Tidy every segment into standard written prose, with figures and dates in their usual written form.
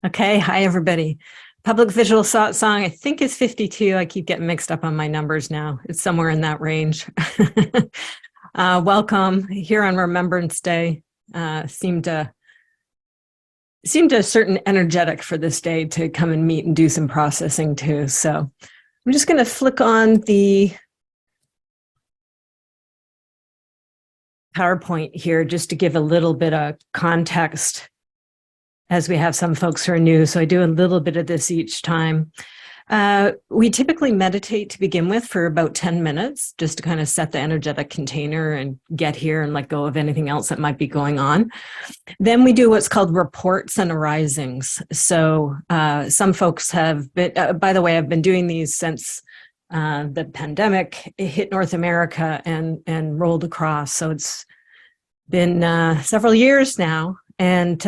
Okay, hi everybody. Public visual Satsang, I think is 52. I keep getting mixed up on my numbers now. It's somewhere in that range. Welcome here on Remembrance Day. Seemed a certain energetic for this day to come and meet and do some processing too. So I'm just going to flick on the PowerPoint here just to give a little bit of context, as we have some folks who are new. So I do a little bit of this each time. We typically meditate to begin with for about 10 minutes, just to kind of set the energetic container and get here and let go of anything else that might be going on. Then we do what's called reports and arisings. So some folks have been, by the way, I've been doing these since the pandemic hit North America and rolled across. So it's been several years now. And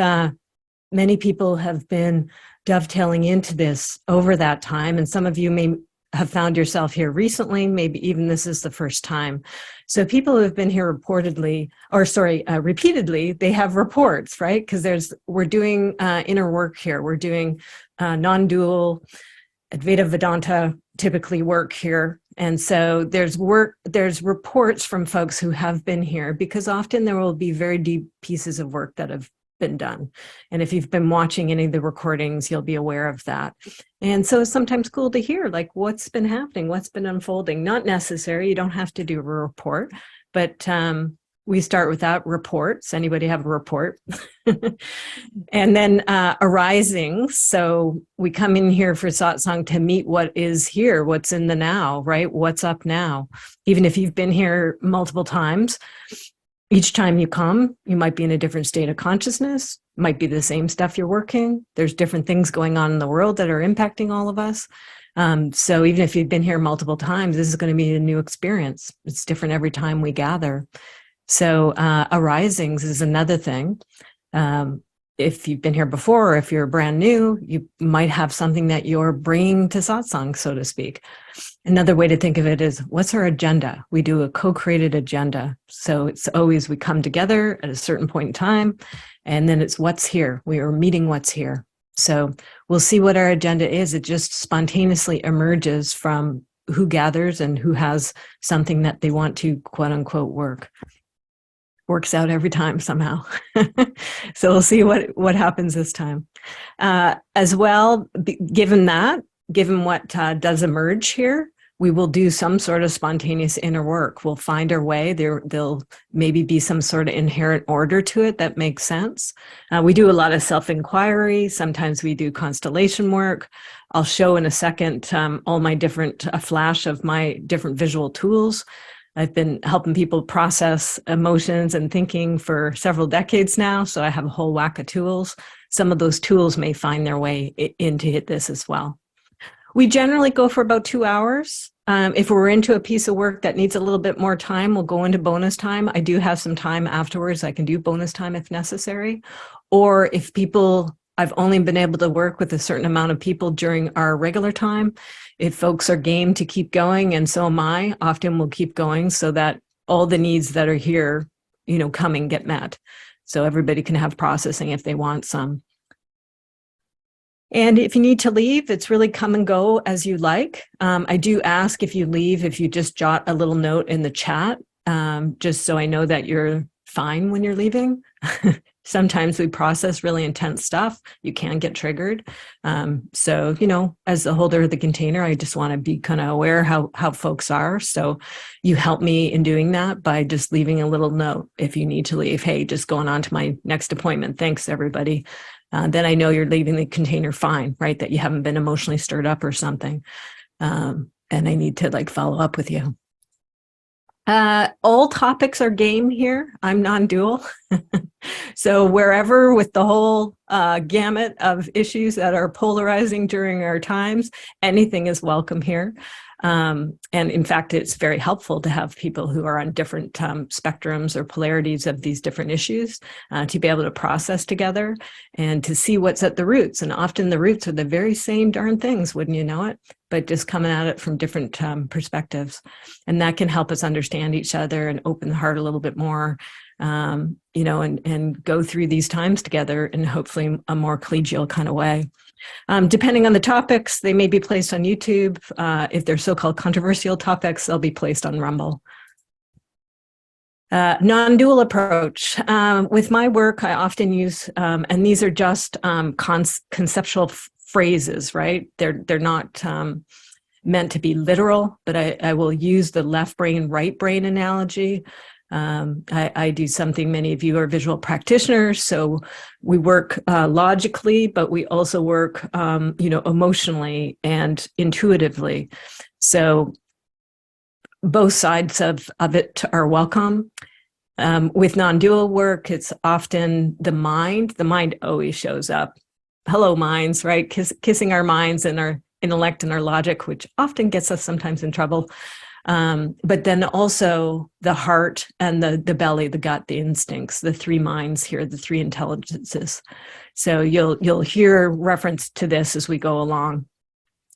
many people have been dovetailing into this over that time. And some of you may have found yourself here recently, maybe even this is the first time. So people who have been here repeatedly, they have reports, right? Because we're doing inner work here. We're doing non-dual Advaita Vedanta typically work here. And so there's reports from folks who have been here, because often there will be very deep pieces of work that have been done. And if you've been watching any of the recordings, you'll be aware of that. And so it's sometimes cool to hear like what's been happening, what's been unfolding. Not necessary, you don't have to do a report, but we start with that, reports. Anybody have a report? And then arising. So we come in here for satsang to meet what is here, what's in the now, right? What's up now? Even if you've been here multiple times, each time you come, you might be in a different state of consciousness, might be the same stuff you're working. There's different things going on in the world that are impacting all of us. So even if you've been here multiple times, this is going to be a new experience. It's different every time we gather. So arisings is another thing. If you've been here before, or if you're brand new, you might have something that you're bringing to satsang, so to speak. Another way to think of it is, what's our agenda? We do a co-created agenda. So it's always we come together at a certain point in time, and then it's what's here. We are meeting what's here. So we'll see what our agenda is. It just spontaneously emerges from who gathers and who has something that they want to, quote unquote, work. Works out every time somehow. So we'll see what happens this time. As well, given what does emerge here, we will do some sort of spontaneous inner work. We'll find our way. There'll maybe be some sort of inherent order to it that makes sense. We do a lot of self-inquiry. Sometimes we do constellation work. I'll show in a second all my a flash of my different visual tools. I've been helping people process emotions and thinking for several decades now, so I have a whole whack of tools. Some of those tools may find their way into this as well. We generally go for about 2 hours. If we're into a piece of work that needs a little bit more time, we'll go into bonus time. I do have some time afterwards. I can do bonus time if necessary. Or if I've only been able to work with a certain amount of people during our regular time. If folks are game to keep going, and so am I, often we'll keep going so that all the needs that are here, coming get met. So everybody can have processing if they want some. And if you need to leave, it's really come and go as you like. I do ask if you leave, if you just jot a little note in the chat, just so I know that you're fine when you're leaving. Sometimes we process really intense stuff. You can get triggered. So, as the holder of the container, I just want to be kind of aware how folks are. So you help me in doing that by just leaving a little note if you need to leave. Hey, just going on to my next appointment. Thanks, everybody. Then I know you're leaving the container fine, right? That you haven't been emotionally stirred up or something. And I need to follow up with you. All topics are game here. I'm non-dual. So wherever with the whole gamut of issues that are polarizing during our times, anything is welcome here. And in fact, it's very helpful to have people who are on different spectrums or polarities of these different issues to be able to process together and to see what's at the roots. And often the roots are the very same darn things, wouldn't you know it? But just coming at it from different perspectives. And that can help us understand each other and open the heart a little bit more. you know, and go through these times together in hopefully a more collegial kind of way. Depending on the topics, they may be placed on YouTube. If they're so-called controversial topics, they'll be placed on Rumble. Non-dual approach. With my work, I often use, and these are just conceptual phrases, right? They're not meant to be literal, but I will use the left brain, right brain analogy. I do something, many of you are visual practitioners, so we work logically, but we also work, you know, emotionally and intuitively. So both sides of it are welcome. With non-dual work, it's often the mind. The mind always shows up. Hello, minds, right? Kissing our minds and our intellect and our logic, which often gets us sometimes in trouble. But then also the heart and the belly, the gut, the instincts, the three minds here, the three intelligences. So you'll hear reference to this as we go along.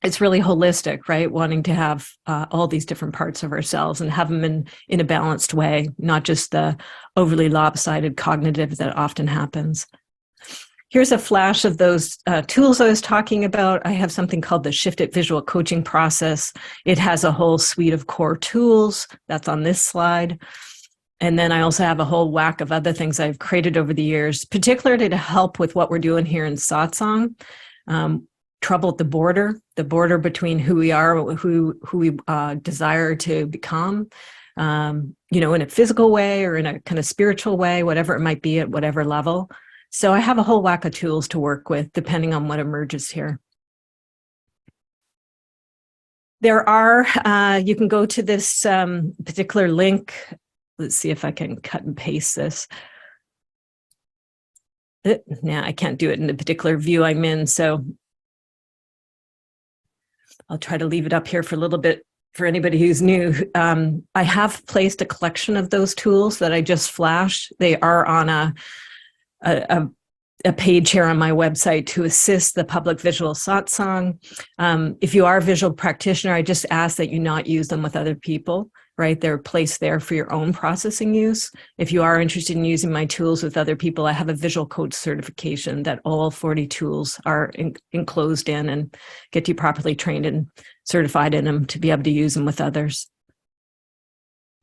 It's really holistic, right? Wanting to have all these different parts of ourselves and have them in a balanced way, not just the overly lopsided cognitive that often happens. Here's a flash of those tools I was talking about. I have something called the Shifted Visual Coaching Process. It has a whole suite of core tools. That's on this slide. And then I also have a whole whack of other things I've created over the years, particularly to help with what we're doing here in Satsang. Trouble at the border between who we are, who we desire to become, you know, in a physical way or in a kind of spiritual way, whatever it might be at whatever level. So I have a whole whack of tools to work with depending on what emerges here. There are, you can go to this particular link. Let's see if I can cut and paste this. Now I can't do it in the particular view I'm in, so I'll try to leave it up here for a little bit for anybody who's new. I have placed a collection of those tools that I just flashed. They are on a page here on my website to assist the public visual satsang. If you are a visual practitioner, I just ask that you not use them with other people, right? They're placed there for your own processing use. If you are interested in using my tools with other people, I have a visual coach certification that all 40 tools are enclosed in and get you properly trained and certified in them to be able to use them with others.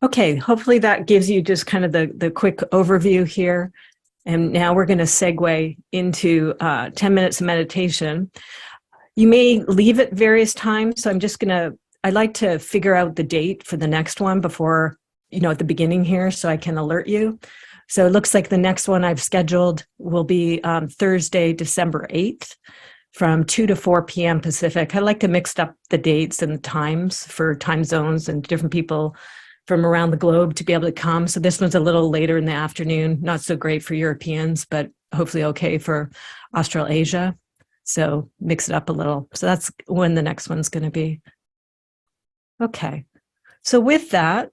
Okay, hopefully that gives you just kind of the quick overview here. And now we're going to segue into 10 minutes of meditation. You may leave at various times, so I'm just going to, I'd like to figure out the date for the next one before, you know, at the beginning here so I can alert you. So it looks like the next one I've scheduled will be Thursday, December 8th from 2 to 4 p.m. Pacific. I like to mix up the dates and the times for time zones and different people from around the globe to be able to come. So this one's a little later in the afternoon, not so great for Europeans, but hopefully okay for Australasia. So mix it up a little. So that's when the next one's going to be. Okay. So with that,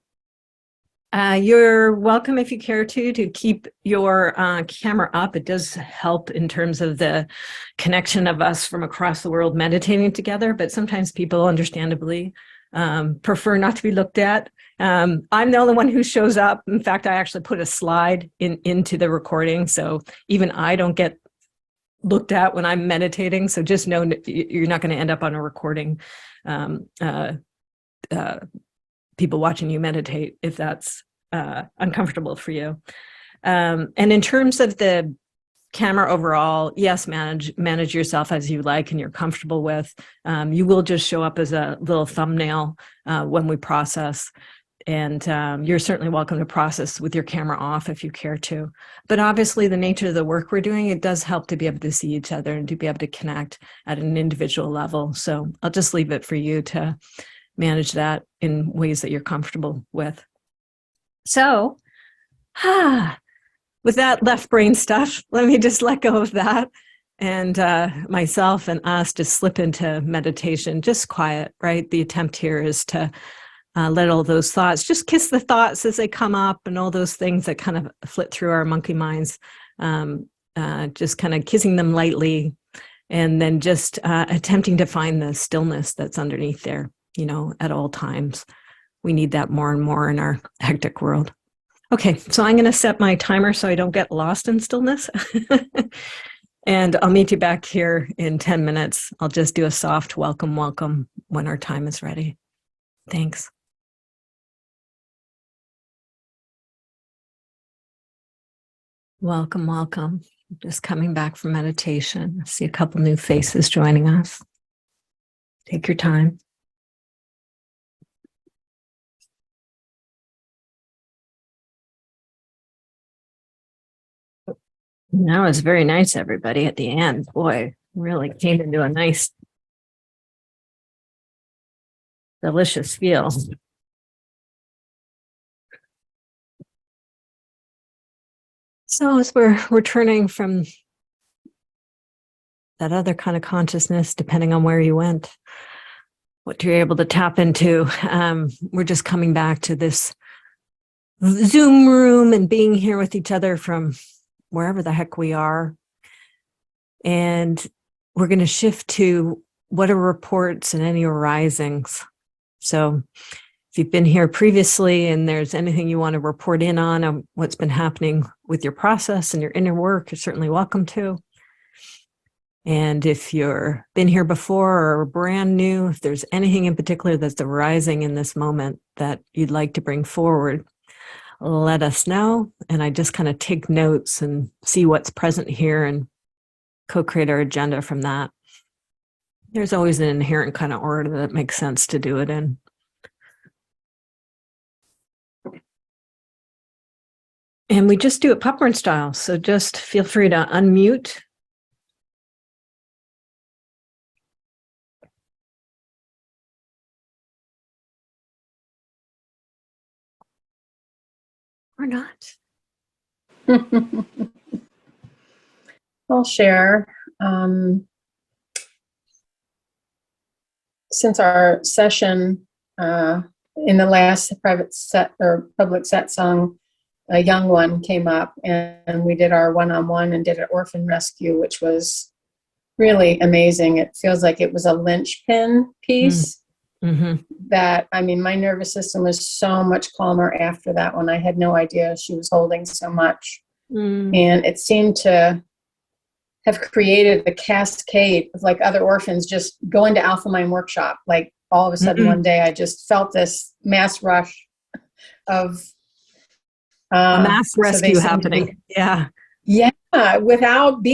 you're welcome if you care to keep your camera up. It does help in terms of the connection of us from across the world meditating together, but sometimes people understandably prefer not to be looked at. I'm the only one who shows up. In fact, I actually put a slide into the recording, so even I don't get looked at when I'm meditating. So just know you're not going to end up on a recording. People watching you meditate if that's uncomfortable for you. And in terms of the camera overall, yes, manage yourself as you like and you're comfortable with. You will just show up as a little thumbnail when we process. And you're certainly welcome to process with your camera off if you care to. But obviously the nature of the work we're doing, it does help to be able to see each other and to be able to connect at an individual level. So I'll just leave it for you to manage that in ways that you're comfortable with. So, with that left brain stuff, let me just let go of that and myself and us to slip into meditation, just quiet, right? The attempt here is to let all those thoughts, just kiss the thoughts as they come up and all those things that kind of flit through our monkey minds, just kind of kissing them lightly and then just attempting to find the stillness that's underneath there, you know, at all times. We need that more and more in our hectic world. Okay, so I'm going to set my timer so I don't get lost in stillness. And I'll meet you back here in 10 minutes. I'll just do a soft welcome when our time is ready. Thanks. Welcome. Just coming back from meditation. I see a couple new faces joining us. Take your time. That was very nice, everybody, at the end. Boy, really came into a nice, delicious feel. So as we're returning from that other kind of consciousness, depending on where you went, what you're able to tap into, we're just coming back to this Zoom room and being here with each other from wherever the heck we are. And we're going to shift to what are reports and any arisings. So if you've been here previously and there's anything you want to report in on what's been happening with your process and your inner work, you're certainly welcome to. And if you've been here before or brand new, if there's anything in particular that's arising in this moment that you'd like to bring forward, let us know. And I just kind of take notes and see what's present here and co-create our agenda from that. There's always an inherent kind of order that makes sense to do it in. And we just do it popcorn style. So just feel free to unmute. Or not. I'll share. Since our session in the last private set or public satsang, a young one came up and we did our one-on-one and did an orphan rescue, which was really amazing. It feels like it was a linchpin piece. Mm-hmm. That, I mean, my nervous system was so much calmer after that one. I had no idea she was holding so much. And it seemed to have created a cascade of like other orphans just going to Alpha Mind Workshop. Like all of a sudden one day I just felt this mass rush of a mass rescue happening. Yeah. Without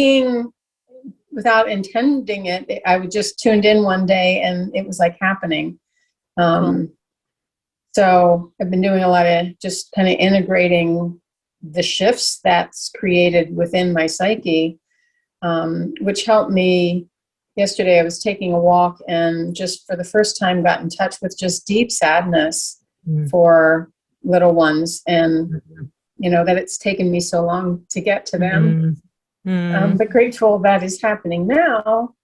intending it, I was just tuned in one day and it was like happening. Cool. So I've been doing a lot of just kind of integrating the shifts that's created within my psyche, which helped me. Yesterday I was taking a walk and just for the first time got in touch with just deep sadness for little ones, and you know that it's taken me so long to get to them. But grateful that is happening now,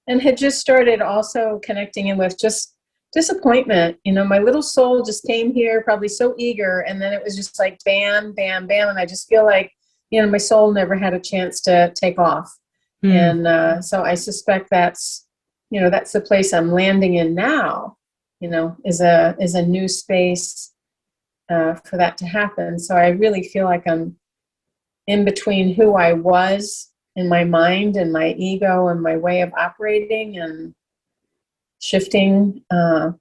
and had just started also connecting in with just disappointment. You know, my little soul just came here probably so eager, and then it was just like bam, bam, bam, and I just feel like, you know, my soul never had a chance to take off. And so I suspect that's, you know, that's the place I'm landing in now, you know, is a new space for that to happen. So I really feel like I'm in between who I was in my mind and my ego and my way of operating and shifting, because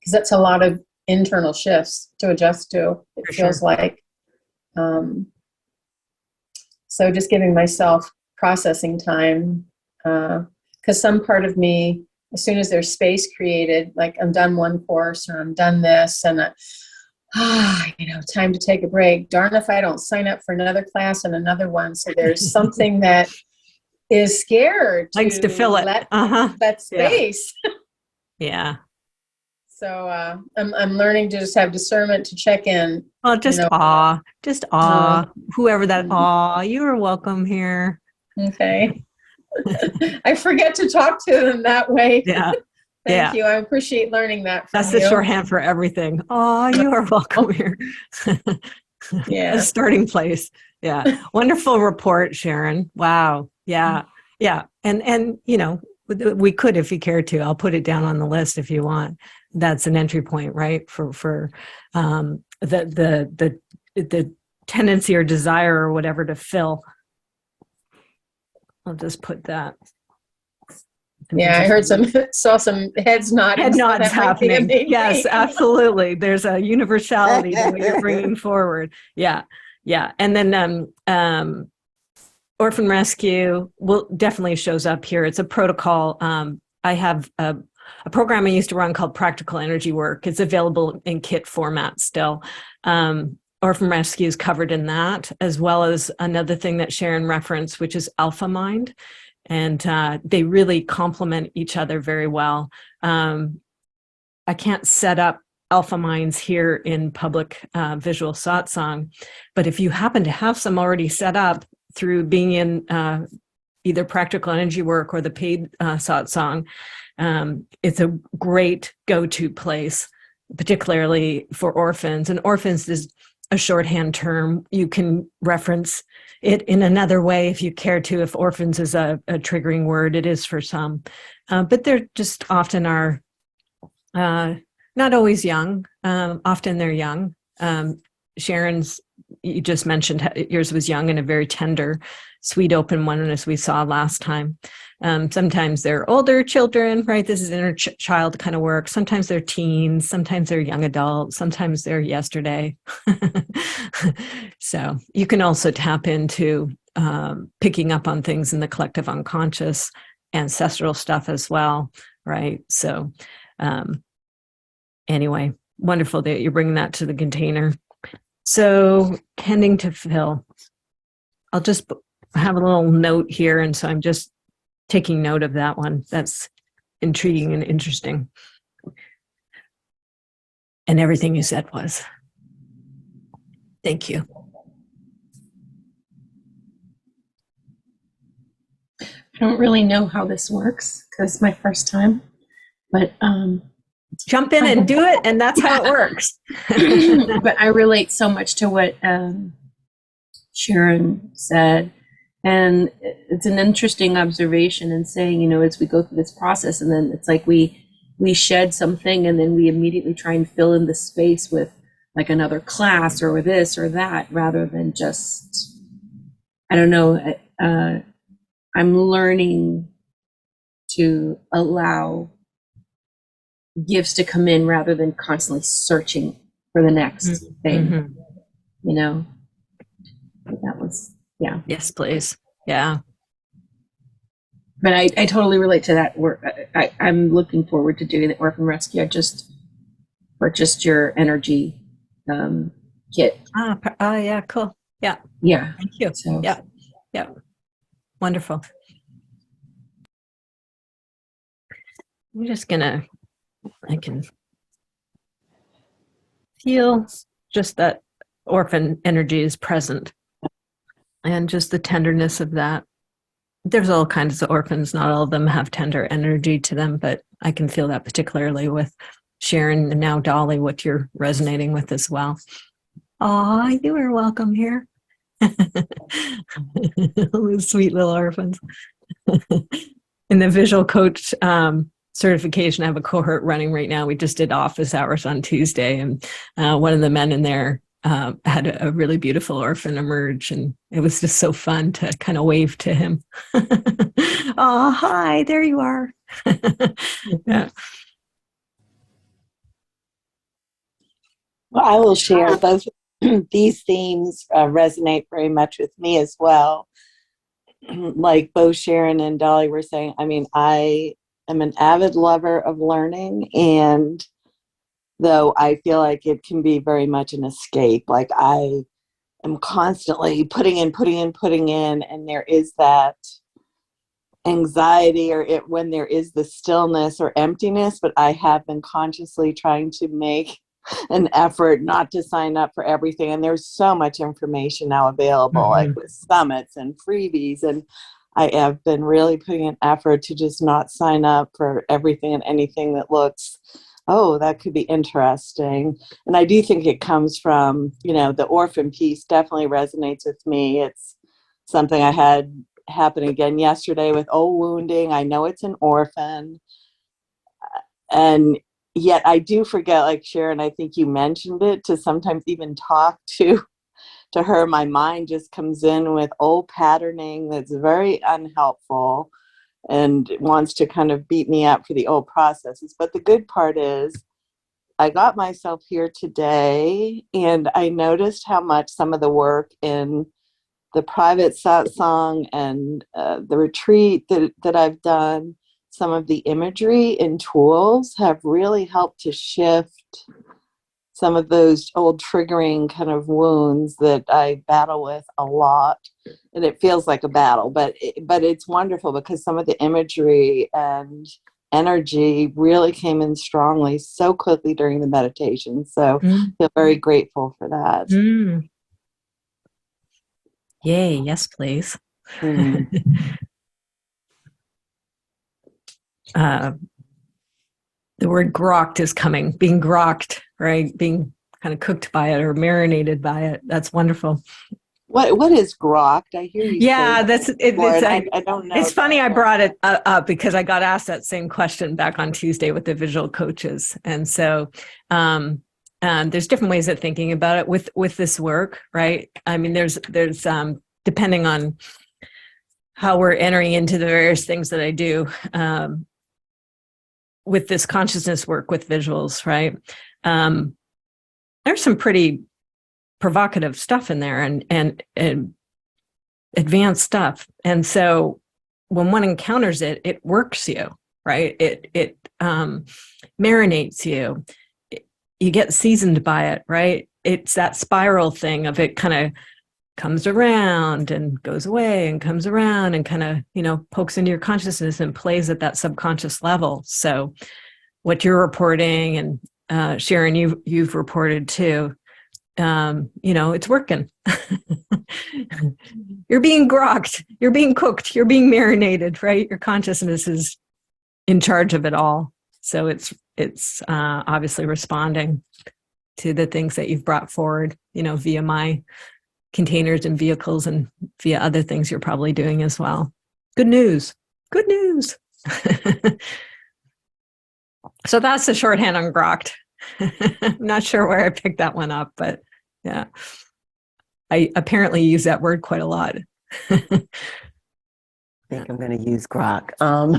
that's a lot of internal shifts to adjust to, it For feels sure. like. So just giving myself processing time, because some part of me, as soon as there's space created, like I'm done one course or I'm done this, and you know, time to take a break. Darn if I don't sign up for another class and another one. So there's something that is scared likes to fill it. That space. Yeah. So I'm learning to just have discernment to check in. Well, just awe. Whoever that you are welcome here. Okay. I forget to talk to them that way. Yeah. Thank you. I appreciate learning that from That's you. the shorthand for everything. Oh, you are welcome here. Yeah. A starting place. Yeah. Wonderful report, Sharon. Wow. Yeah. Yeah. And you know, we could, if you care to, I'll put it down on the list if you want. that's an entry point, right? For the tendency or desire or whatever to fill. I'll just put that. Yeah, I heard saw some heads nodding. Head so nods that might be a happening. main Yes, thing. absolutely. There's a universality to what you're bringing forward. Yeah, yeah. And then Orphan Rescue will definitely shows up here. It's a protocol. I have a program I used to run called Practical Energy Work. It's available in kit format still. Orphan Rescue is covered in that, as well as another thing that Sharon referenced, which is Alpha Mind. And they really complement each other very well. I can't set up Alpha Minds here in public visual satsang, but if you happen to have some already set up through being in either Practical Energy Work or the paid satsang, it's a great go-to place, particularly for orphans. And orphans is a shorthand term. You can reference it in another way if you care to. If orphans is a triggering word, it is for some. But they're just often are not always young. Often they're young. Sharon's, you just mentioned yours was young and a very tender, sweet, open one, as we saw last time. Sometimes they're older children, right? This is inner child kind of work. Sometimes they're teens, sometimes they're young adults, sometimes they're yesterday. So you can also tap into picking up on things in the collective unconscious, ancestral stuff as well, right? So anyway, wonderful that you're bringing that to the container. So tending to fill. I'll just have a little note here, and so I'm just taking note of that one. That's intriguing and interesting. And everything you said was. Thank you. I don't really know how this works because it's my first time, but jump in and do it, and that's how it works. But I relate so much to what Sharon said, and it's an interesting observation in saying, you know, as we go through this process, and then it's like we shed something, and then we immediately try and fill in the space with like another class or this or that, rather than just, I don't know. I'm learning to allow gifts to come in rather than constantly searching for the next thing, you know. That was, yeah. Yes, please. Yeah. But I totally relate to that work. I'm looking forward to doing the Orphan Rescue. I just purchased your energy kit. Yeah, cool. Yeah. Yeah. Thank you. So. Yeah. Yeah. Wonderful. I'm just gonna, I can feel just that orphan energy is present and just the tenderness of that. There's all kinds of orphans. Not all of them have tender energy to them, but I can feel that particularly with Sharon and now Dolly, what you're resonating with as well. Aw, you are welcome here. Sweet little orphans. In the visual coach certification, I have a cohort running right now. We just did office hours on Tuesday, and one of the men in there had a really beautiful orphan emerge, and it was just so fun to kind of wave to him. Oh, hi, there you are. Yeah. Well, I will share both. These themes resonate very much with me as well. Like both Sharon and Dolly were saying, I mean, I am an avid lover of learning, and though I feel like it can be very much an escape, like I am constantly putting in, and there is that anxiety or when there is the stillness or emptiness, but I have been consciously trying to make an effort not to sign up for everything. And there's so much information now available, like with summits and freebies. And I have been really putting an effort to just not sign up for everything and anything that looks, oh, that could be interesting. And I do think it comes from, you know, the orphan piece definitely resonates with me. It's something I had happen again yesterday with wounding. I know it's an orphan. And yet I do forget, like Sharon, I think you mentioned it, to sometimes even talk to her. My mind just comes in with old patterning that's very unhelpful and wants to kind of beat me up for the old processes. But the good part is I got myself here today, and I noticed how much some of the work in the private satsang and the retreat that I've done, some of the imagery and tools have really helped to shift some of those old triggering kind of wounds that I battle with a lot. And it feels like a battle, but it's wonderful because some of the imagery and energy really came in strongly so quickly during the meditation. So I feel very grateful for that. Mm. Yay, yes, please. The word grokked is coming, being grokked, right? Being kind of cooked by it or marinated by it. That's wonderful. What is grokked? I hear you Yeah, say that's that it. before, and I don't know. It's funny I brought it up because I got asked that same question back on Tuesday with the visual coaches, and so there's different ways of thinking about it with this work, right? I mean, there's depending on how we're entering into the various things that I do with this consciousness work with visuals, right? There's some pretty provocative stuff in there and advanced stuff. And so when one encounters it, it works you, right? It marinates you. You get seasoned by it, right? It's that spiral thing of it kind of comes around and goes away and comes around and kind of, pokes into your consciousness and plays at that subconscious level. So what you're reporting and Sharon, you've reported too, it's working. You're being grokked, you're being cooked, you're being marinated, right? Your consciousness is in charge of it all. So it's obviously responding to the things that you've brought forward, via my containers and vehicles and via other things you're probably doing as well. Good news. Good news. So that's the shorthand on grokked. I'm not sure where I picked that one up, but yeah. I apparently use that word quite a lot. I think I'm going to use grok. I'm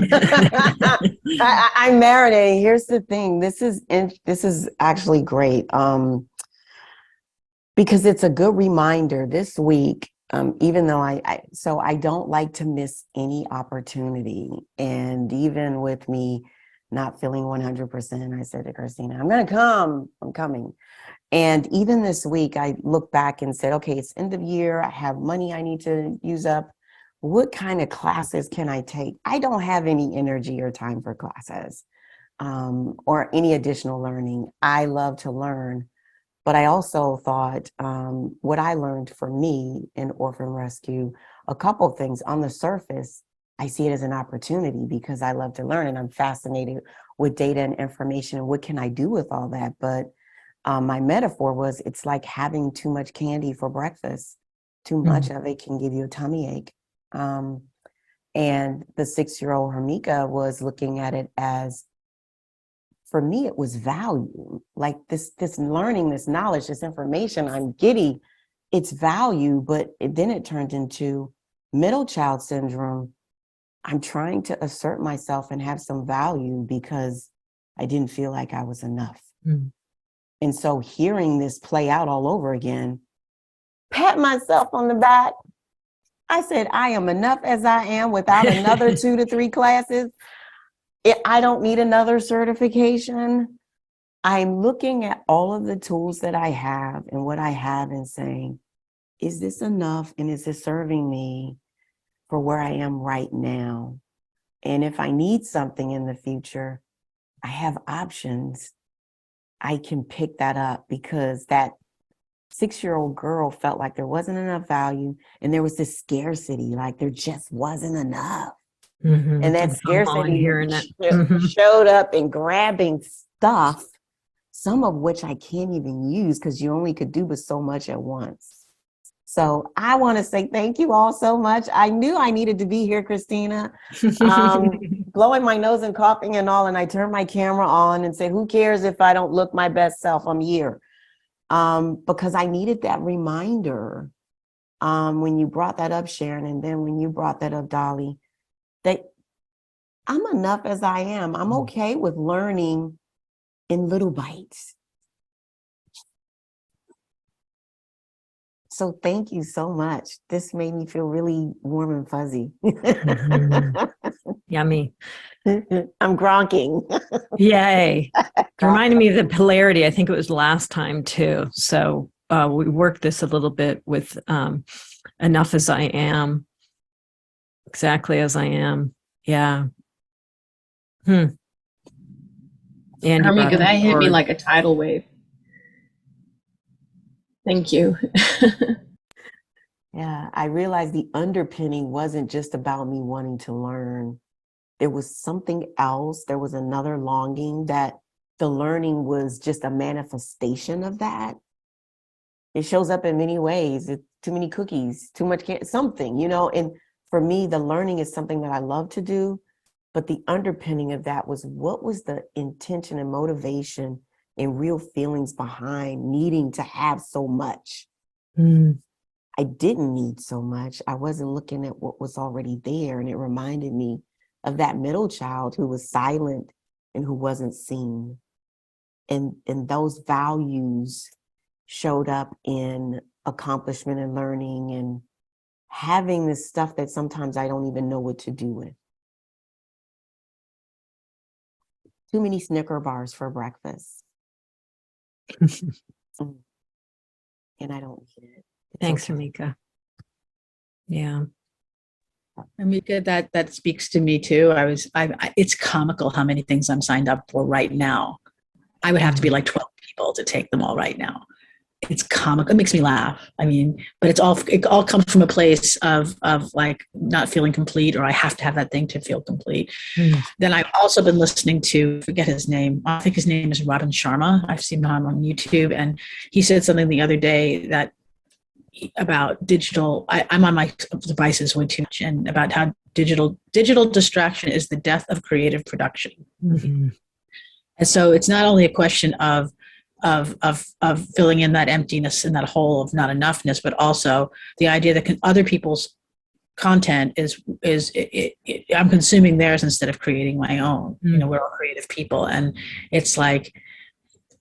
marinating. Here's the thing. This is actually great because it's a good reminder this week. Even though I don't like to miss any opportunity, and even with me not feeling 100%, I said to Christina, "I'm going to come. I'm coming." And even this week, I looked back and said, okay, it's end of year. I have money I need to use up. What kind of classes can I take? I don't have any energy or time for classes or any additional learning. I love to learn. But I also thought what I learned for me in Orphan Rescue, a couple of things. On the surface, I see it as an opportunity because I love to learn and I'm fascinated with data and information and what can I do with all that. But my metaphor was it's like having too much candy for breakfast. Too much of it can give you a tummy ache. And the 6-year-old Hermika was looking at it as, for me, it was value. Like this learning, this knowledge, this information I'm giddy, it's value, but then it turned into middle child syndrome. I'm trying to assert myself and have some value because I didn't feel like I was enough. And so hearing this play out all over again, pat myself on the back. I said, I am enough as I am without another 2 to 3 classes. I don't need another certification. I'm looking at all of the tools that I have and what I have and saying, is this enough? And is this serving me for where I am right now? And if I need something in the future, I have options. I can pick that up because that 6-year-old girl felt like there wasn't enough value and there was this scarcity, like there just wasn't enough. And that scarcity showed up in grabbing stuff, some of which I can't even use because you only could do but so much at once. So I want to say thank you all so much. I knew I needed to be here, Christina. Blowing my nose and coughing and all, and I turn my camera on and say, who cares if I don't look my best self? I'm here. Because I needed that reminder when you brought that up, Sharon, and then when you brought that up, Dolly, that I'm enough as I am. I'm okay with learning in little bites. So thank you so much. This made me feel really warm and fuzzy. Yummy. I'm gronking. Yay. It reminded me of the polarity. I think it was last time too. So we worked this a little bit with enough as I am, exactly as I am. Yeah. And Harmika, that hit me like a tidal wave. Thank you. Yeah, I realized the underpinning wasn't just about me wanting to learn. There was something else. There was another longing that the learning was just a manifestation of that. It shows up in many ways. It's too many cookies, too much something, you know. And for me, the learning is something that I love to do. But the underpinning of that was, what was the intention and motivation and real feelings behind needing to have so much? I didn't need so much. I wasn't looking at what was already there. And it reminded me of that middle child who was silent and who wasn't seen. And those values showed up in accomplishment and learning and having this stuff that sometimes I don't even know what to do with. Too many Snicker bars for breakfast. And I don't need it. Thanks, Harmika. Yeah. Amika, that speaks to me too. It's comical how many things I'm signed up for right now. I would have to be like 12 people to take them all right now. It's comical. It makes me laugh. I mean, but it all comes from a place of like not feeling complete, or I have to have that thing to feel complete. Then I've also been listening to, forget his name. I think his name is Radhan Sharma. I've seen him on YouTube, and he said something the other day that about digital. I'm on my devices way too much, and about how digital distraction is the death of creative production. And so it's not only a question of filling in that emptiness and that hole of not enoughness, but also the idea that other people's content is I'm consuming theirs instead of creating my own. You know, we're all creative people, and it's like,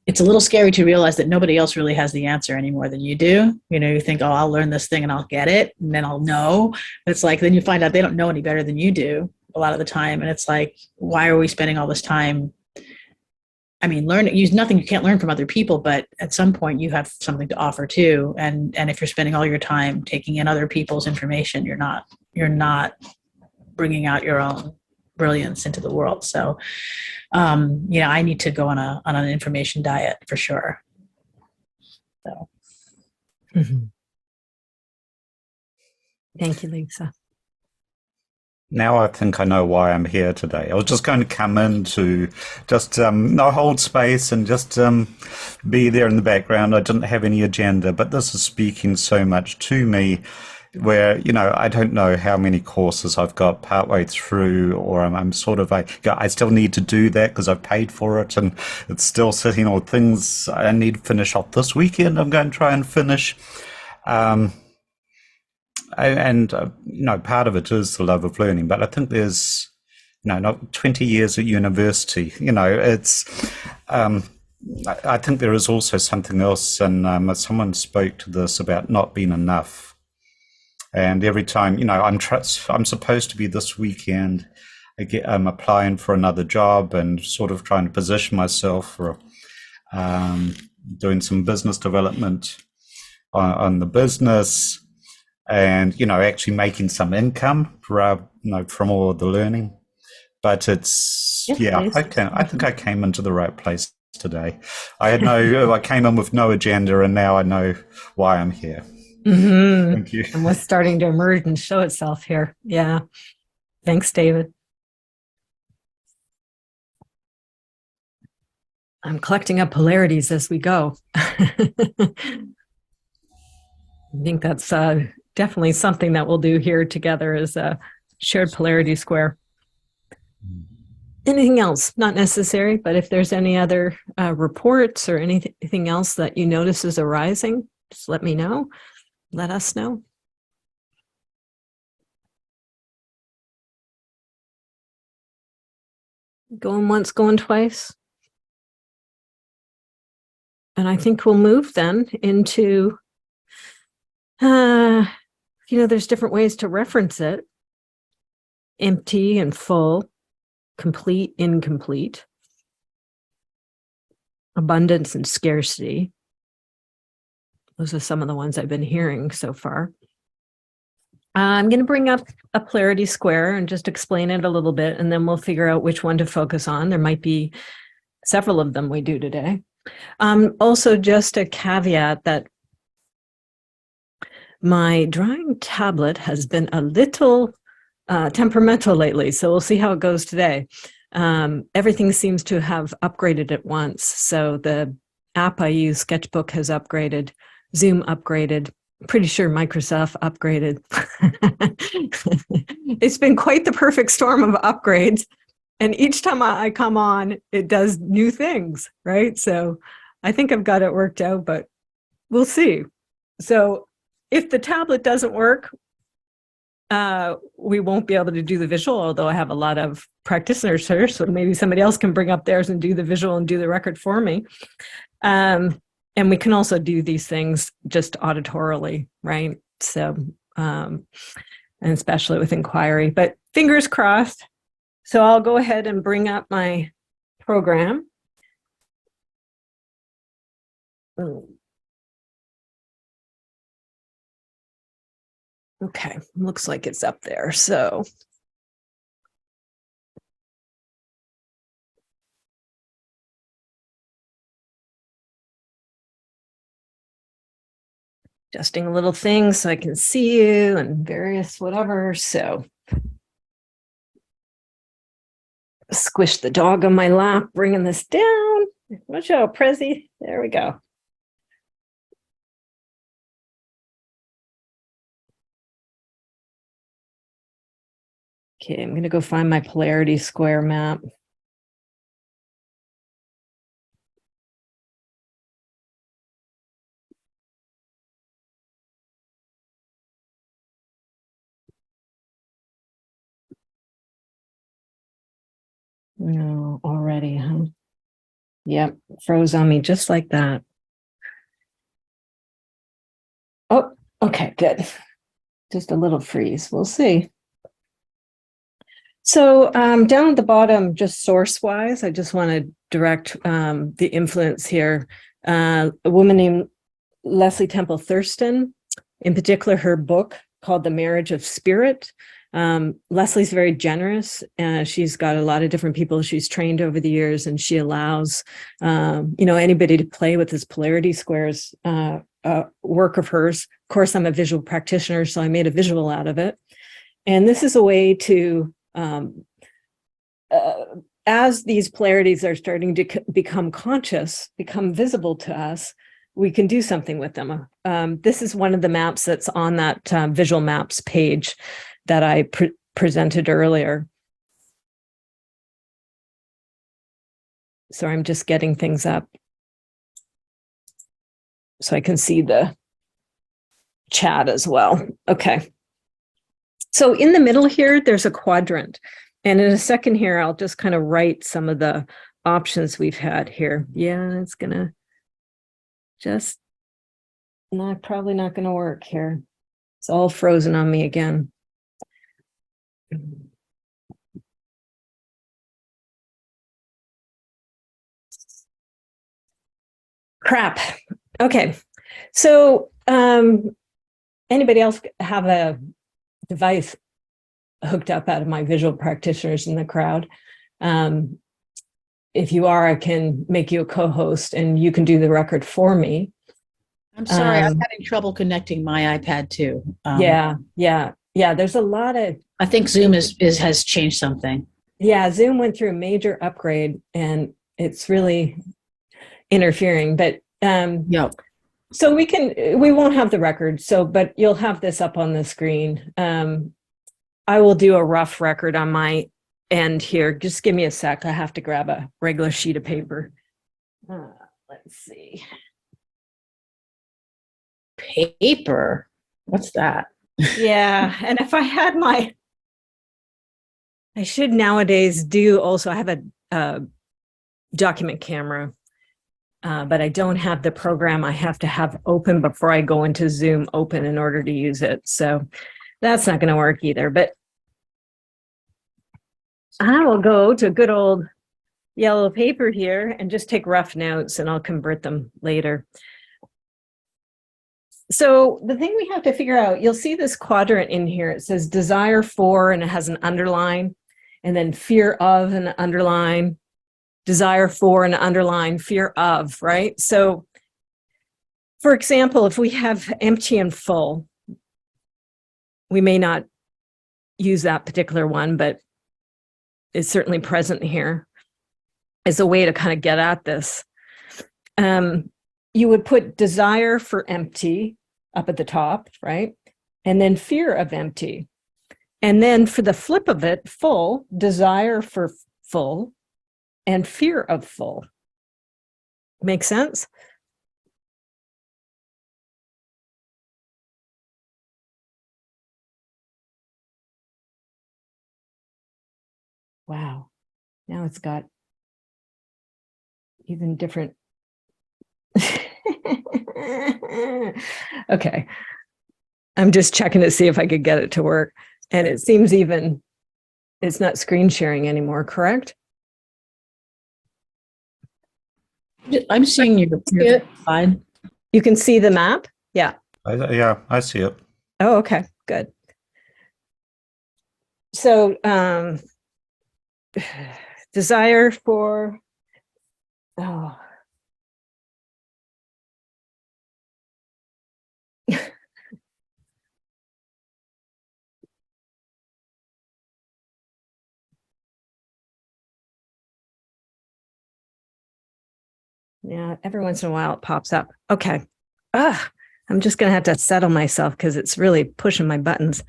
it's a little scary to realize that nobody else really has the answer any more than you do. You know, you think, oh, I'll learn this thing and I'll get it, and then I'll know. It's like, then you find out they don't know any better than you do a lot of the time. And it's like, why are we spending all this time? I mean, use nothing. You can't learn from other people, but at some point you have something to offer too. And if you're spending all your time taking in other people's information, you're not bringing out your own brilliance into the world. So, I need to go on an information diet for sure. So, Thank you, Lisa. Now I think I know why I'm here today. I was just going to come in to just hold space and just be there in the background. I didn't have any agenda, but this is speaking so much to me, where, I don't know how many courses I've got partway through, or I'm sort of like, I still need to do that because I've paid for it, and it's still sitting on things I need to finish off this weekend. I'm going to try and finish. Part of it is the love of learning, but I think there's, not 20 years at university, it's, I think there is also something else, and someone spoke to this about not being enough. And every time, I'm supposed to be this weekend, I'm applying for another job and sort of trying to position myself for doing some business development on the business, and actually making some income from all of the learning. But it's I think I came into the right place today. I came in with no agenda, and now I know why I'm here. Thank you. And what's starting to emerge and show itself here. Yeah. Thanks, David. I'm collecting up polarities as we go. I think that's definitely something that we'll do here together as a shared polarity square. Anything else? Not necessary, but if there's any other reports or anything else that you notice is arising, just let me know. Let us know. Going once, going twice. And I think we'll move then into, there's different ways to reference it. Empty and full, complete, incomplete, abundance and scarcity. Those are some of the ones I've been hearing so far. I'm going to bring up a polarity square and just explain it a little bit, and then we'll figure out which one to focus on. There might be several of them we do today. Also, just a caveat that my drawing tablet has been a little temperamental lately, so we'll see how it goes today. Everything seems to have upgraded at once. So the app I use, Sketchbook, has upgraded, Zoom upgraded, pretty sure Microsoft upgraded. It's been quite the perfect storm of upgrades. And each time I come on, it does new things, right? So I think I've got it worked out, but we'll see. So if the tablet doesn't work, we won't be able to do the visual, although I have a lot of practitioners here, so maybe somebody else can bring up theirs and do the visual and do the record for me. And we can also do these things just auditorily, right? So, and especially with inquiry, but fingers crossed. So I'll go ahead and bring up my program. Okay, looks like it's up there. So adjusting a little thing so I can see you and various whatever. So squish the dog on my lap, bringing this down. Watch out, Prezi. There we go. Okay, I'm going to go find my polarity square map. No, already, huh? Yep, froze on me just like that. Oh, okay, good. Just a little freeze. We'll see. So down at the bottom, just source-wise, I just want to direct the influence here. A woman named Leslie Temple Thurston, in particular, her book called The Marriage of Spirit. Leslie's very generous. She's got a lot of different people she's trained over the years, and she allows anybody to play with this polarity squares work of hers. Of course, I'm a visual practitioner, so I made a visual out of it. And this is a way to, as these polarities are starting to become conscious, become visible to us, we can do something with them. This is one of the maps that's on that visual maps page that I presented earlier. So I'm just getting things up so I can see the chat as well. Okay. So in the middle here, there's a quadrant. And in a second here, I'll just kind of write some of the options we've had here. Yeah, it's gonna just probably not gonna work here. It's all frozen on me again. Crap. Okay. So anybody else have a device hooked up out of my visual practitioners in the crowd? If you are, I can make you a co-host and you can do the record for me. I'm sorry, I'm having trouble connecting my iPad too. Yeah. There's a lot of. I think Zoom has changed something. Yeah, Zoom went through a major upgrade and it's really interfering. But yeah. So we won't have the record, but you'll have this up on the screen. I will do a rough record on my end here. Just give me a sec. I have to grab a regular sheet of paper. Let's see. Paper. What's that? Yeah, and if I had I should nowadays do also, I have a document camera, but I don't have the program I have to have open before I go into Zoom open in order to use it. So that's not going to work either, but I will go to good old yellow paper here and just take rough notes, and I'll convert them later. So the thing we have to figure out, you'll see this quadrant in here. It says desire for, and it has an underline, and then fear of, and underline, desire for, and underline, fear of, right? So for example, if we have empty and full, we may not use that particular one, but it's certainly present here as a way to kind of get at this. You would put desire for empty up at the top, right? And then fear of empty. And then for the flip of it, full, desire for full, and fear of full. Make sense? Wow. Now it's got even different. Okay. I'm just checking to see if I could get it to work. And it seems even, it's not screen sharing anymore, correct? I'm seeing your slide. You can see the map? Yeah. Yeah, I see it. Oh, okay, good. So, desire for, oh. Yeah, every once in a while it pops up. Okay. I'm just going to have to settle myself because it's really pushing my buttons.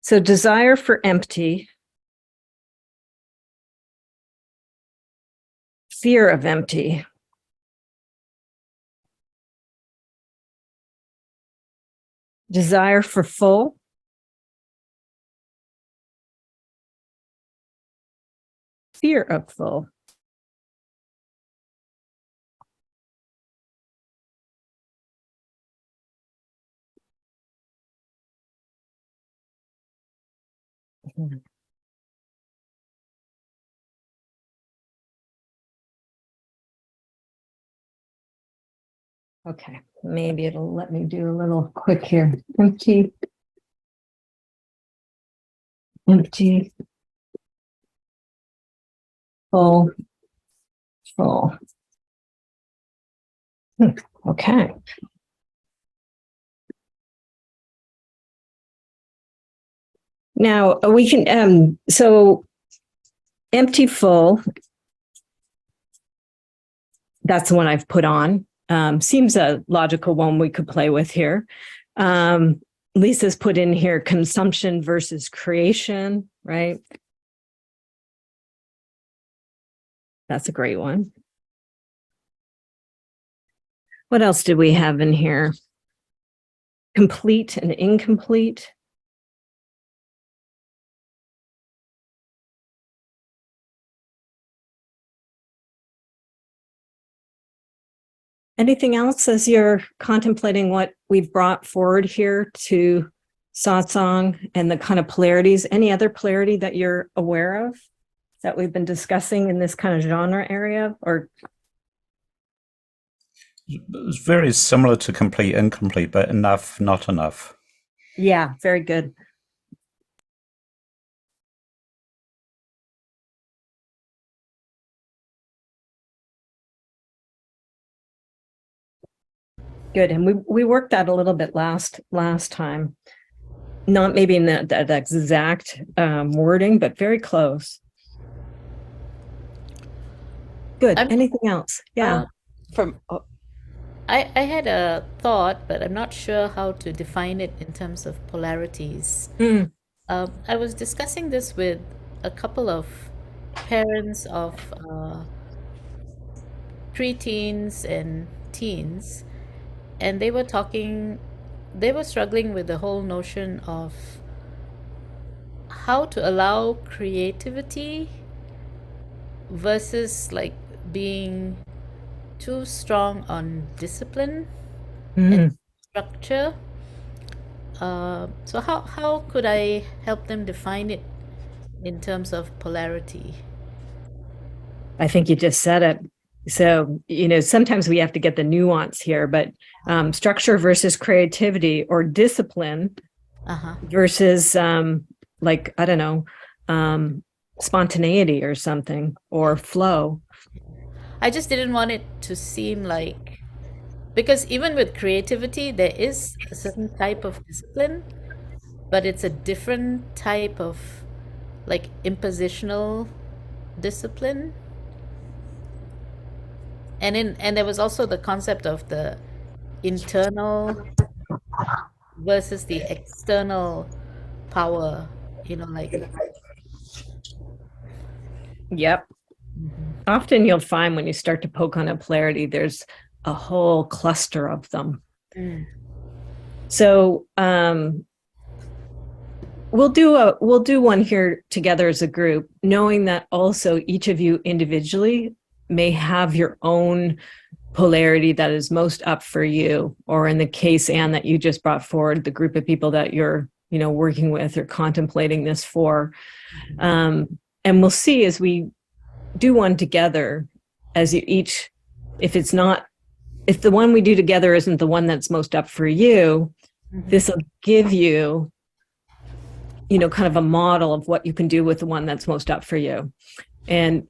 So desire for empty, fear of empty, desire for full, fear of full. Okay, maybe it'll let me do a little quick here. Empty, empty, full, full. Okay. Now we can, so empty, full, that's the one I've put on. Seems a logical one we could play with here. Lisa's put in here consumption versus creation, right? That's a great one. What else did we have in here? Complete and incomplete. Anything else as you're contemplating what we've brought forward here to satsang and the kind of polarities? Any other polarity that you're aware of that we've been discussing in this kind of genre area? Or It's very similar to complete, incomplete, but enough, not enough. yeah, very good. Good, and we worked that a little bit last time. Not maybe in that exact wording, but very close. Good. I'm- Anything else? Yeah. From I had a thought, but I'm not sure how to define it in terms of polarities. Mm, I was discussing this with a couple of parents of preteens and teens, and they were struggling with the whole notion of how to allow creativity versus like being too strong on discipline and mm. structure. So how could I help them define it in terms of polarity? I think you just said it. So, sometimes we have to get the nuance here, but structure versus creativity, or discipline Uh-huh. versus like, I don't know, spontaneity or something, or flow. I just didn't want it to seem like, because even with creativity, there is a certain type of discipline, but it's a different type of like impositional discipline. And there was also the concept of the internal versus the external power, like Yep. Often you'll find when you start to poke on a polarity, there's a whole cluster of them. Mm. So we'll do one here together as a group, knowing that also each of you individually may have your own polarity that is most up for you, or in the case, Anne, that you just brought forward, the group of people that you're working with or contemplating this for. And we'll see as we do one together, as you each, if the one we do together isn't the one that's most up for you, this will give you kind of a model of what you can do with the one that's most up for you. And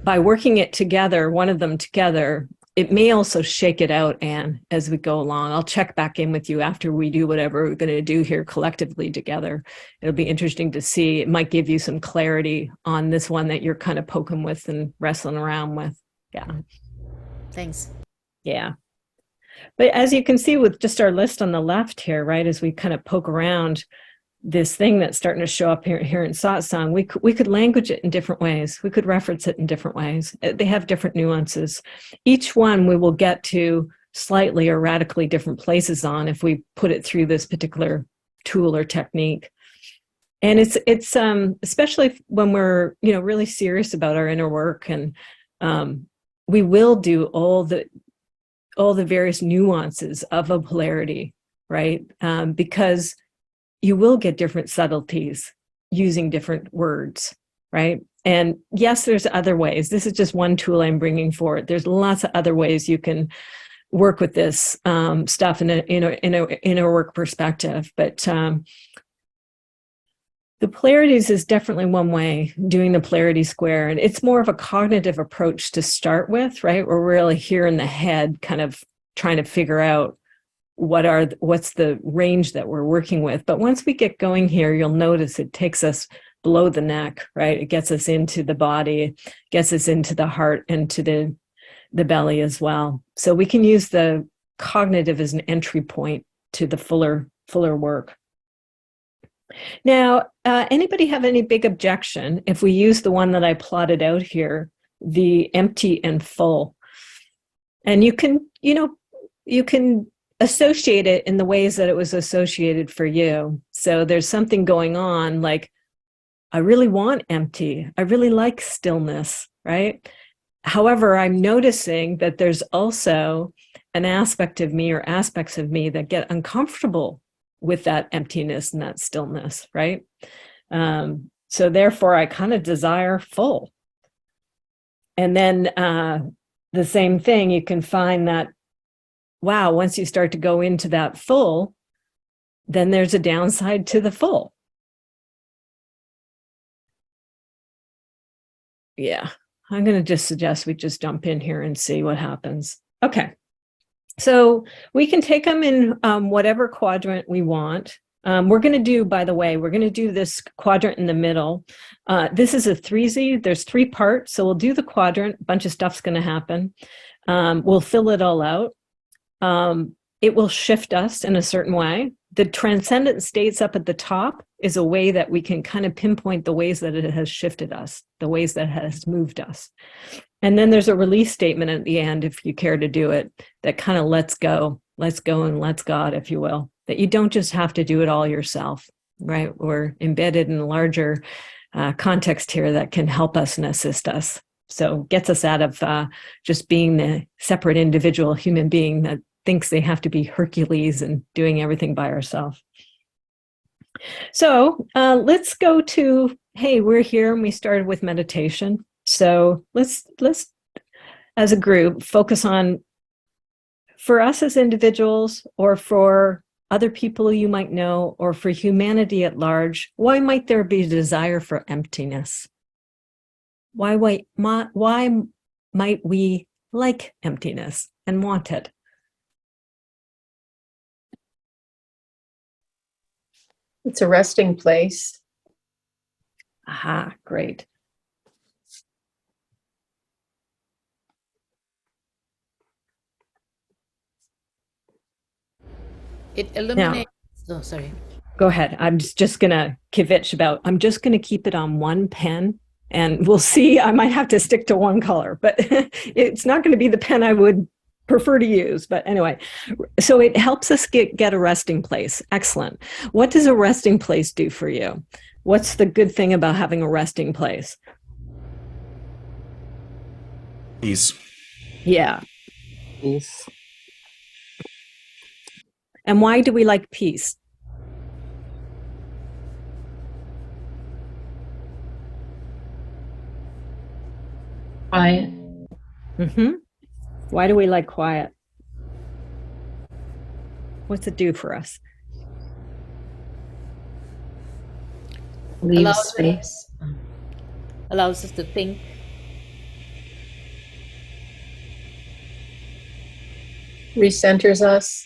by working it together, one of them together, it may also shake it out, Anne, as we go along. I'll check back in with you after we do whatever we're going to do here collectively together. It'll be interesting to see. It might give you some clarity on this one that you're kind of poking with and wrestling around with. Yeah. Thanks. Yeah. But as you can see with just our list on the left here, right, as we kind of poke around this thing that's starting to show up here in Satsang, we could language it in different ways. We could reference it in different ways. They have different nuances. Each one we will get to slightly or radically different places on if we put it through this particular tool or technique. And it's especially when we're really serious about our inner work, and we will do all the various nuances of a polarity, right? Because you will get different subtleties using different words, right? And yes, there's other ways. This is just one tool I'm bringing forward. There's lots of other ways you can work with this stuff in a work perspective. But the polarities is definitely one way, doing the polarity square. And it's more of a cognitive approach to start with, right? We're really here in the head, kind of trying to figure out what's the range that we're working with. But once we get going here, you'll notice it takes us below the neck, right? It gets us into the body, gets us into the heart and to the belly as well. So we can use the cognitive as an entry point to the fuller work. Now, anybody have any big objection if we use the one that I plotted out here, the empty and full? And you can associate it in the ways that it was associated for you. So there's something going on like, I really want empty. I really like stillness, right? However, I'm noticing that there's also an aspect of me or aspects of me that get uncomfortable with that emptiness and that stillness, right? So therefore, I kind of desire full. And then the same thing, you can find that, wow, once you start to go into that full, then there's a downside to the full. Yeah, I'm going to just suggest we just jump in here and see what happens. Okay, so we can take them in whatever quadrant we want. We're going to do, by the way, we're going to do this quadrant in the middle. This is a 3Z. There's 3 parts. So we'll do the quadrant. A bunch of stuff's going to happen. We'll fill it all out. It will shift us in a certain way. The transcendent states up at the top is a way that we can kind of pinpoint the ways that it has shifted us, the ways that it has moved us. And then there's a release statement at the end, if you care to do it, that kind of lets go and lets God, if you will, that you don't just have to do it all yourself, right? We're embedded in a larger context here that can help us and assist us. So gets us out of just being the separate individual human being that thinks they have to be Hercules and doing everything by ourselves. So let's go to, hey, we're here and we started with meditation. So let's as a group focus on, for us as individuals or for other people you might know or for humanity at large, why might there be a desire for emptiness? Why might we like emptiness and want it? It's a resting place. Aha, great. It eliminates. Oh, sorry. Go ahead. I'm just going to kvetch about, I'm just going to keep it on one pen and we'll see. I might have to stick to one color, but it's not going to be the pen I would prefer to use. But anyway, so it helps us get a resting place. Excellent. What does a resting place do for you? What's the good thing about having a resting place? Peace. Yeah. Peace. And why do we like peace? Quiet. Mm-hmm. Why do we like quiet? What's it do for us? Leave Allows space. Allows us to think. Recenters us.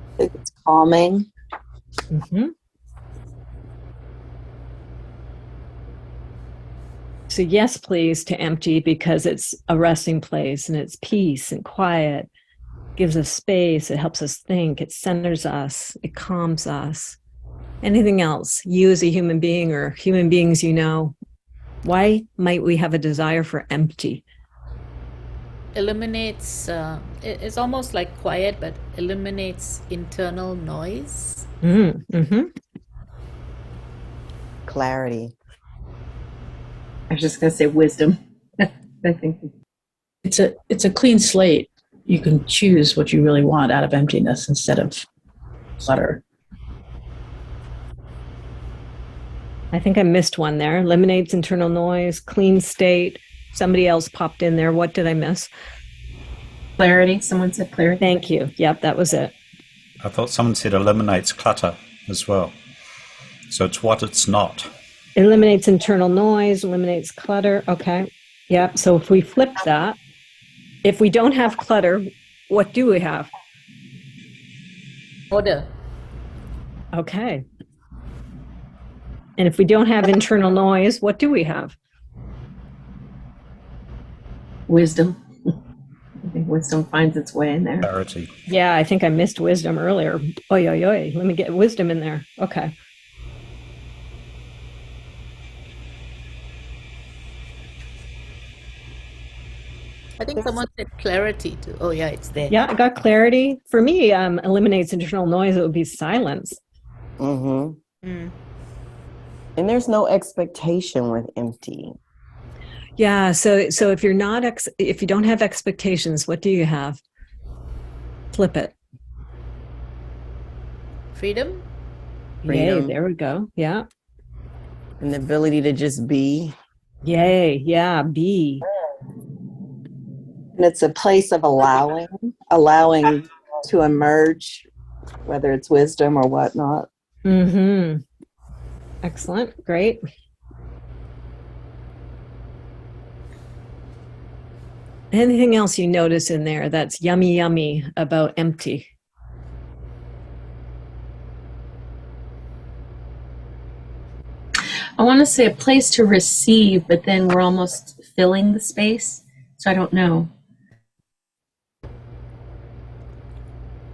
I think it's calming. Mm-hmm. So yes, please, to empty, because it's a resting place and it's peace and quiet, gives us space, it helps us think, it centers us, it calms us. Anything else, you as a human being or human beings you know, why might we have a desire for empty? Eliminates. It's almost like quiet, but eliminates internal noise. Mm-hmm. Clarity. I was just going to say wisdom. I think It's a clean slate. You can choose what you really want out of emptiness instead of clutter. I think I missed one there. Eliminates internal noise, clean state. Somebody else popped in there. What did I miss? clarity. Someone said clarity. Thank you. Yep, that was it. I thought someone said eliminates clutter as well. So it's what it's not. Eliminates internal noise, eliminates clutter. Okay. Yeah. So if we flip that, if we don't have clutter, what do we have? Order. Okay. And if we don't have internal noise, what do we have? Wisdom. I think wisdom finds its way in there. Clarity. Yeah, I think I missed wisdom earlier. Oy, oy, oy. Let me get wisdom in there. Okay. I think someone said clarity too. Oh yeah, it's there. Yeah, I got clarity. For me, eliminates internal noise. It would be silence. Mm-hmm. Mm. And there's no expectation with empty. Yeah. So if you're not, if you don't have expectations, what do you have? Flip it. Freedom. Yay. Freedom. There we go. Yeah. And the ability to just be. Yay. Yeah. Be. And it's a place of allowing to emerge, whether it's wisdom or whatnot. Mm-hmm. Excellent. Great. Anything else you notice in there that's yummy, yummy about empty? I want to say a place to receive, but then we're almost filling the space. So I don't know.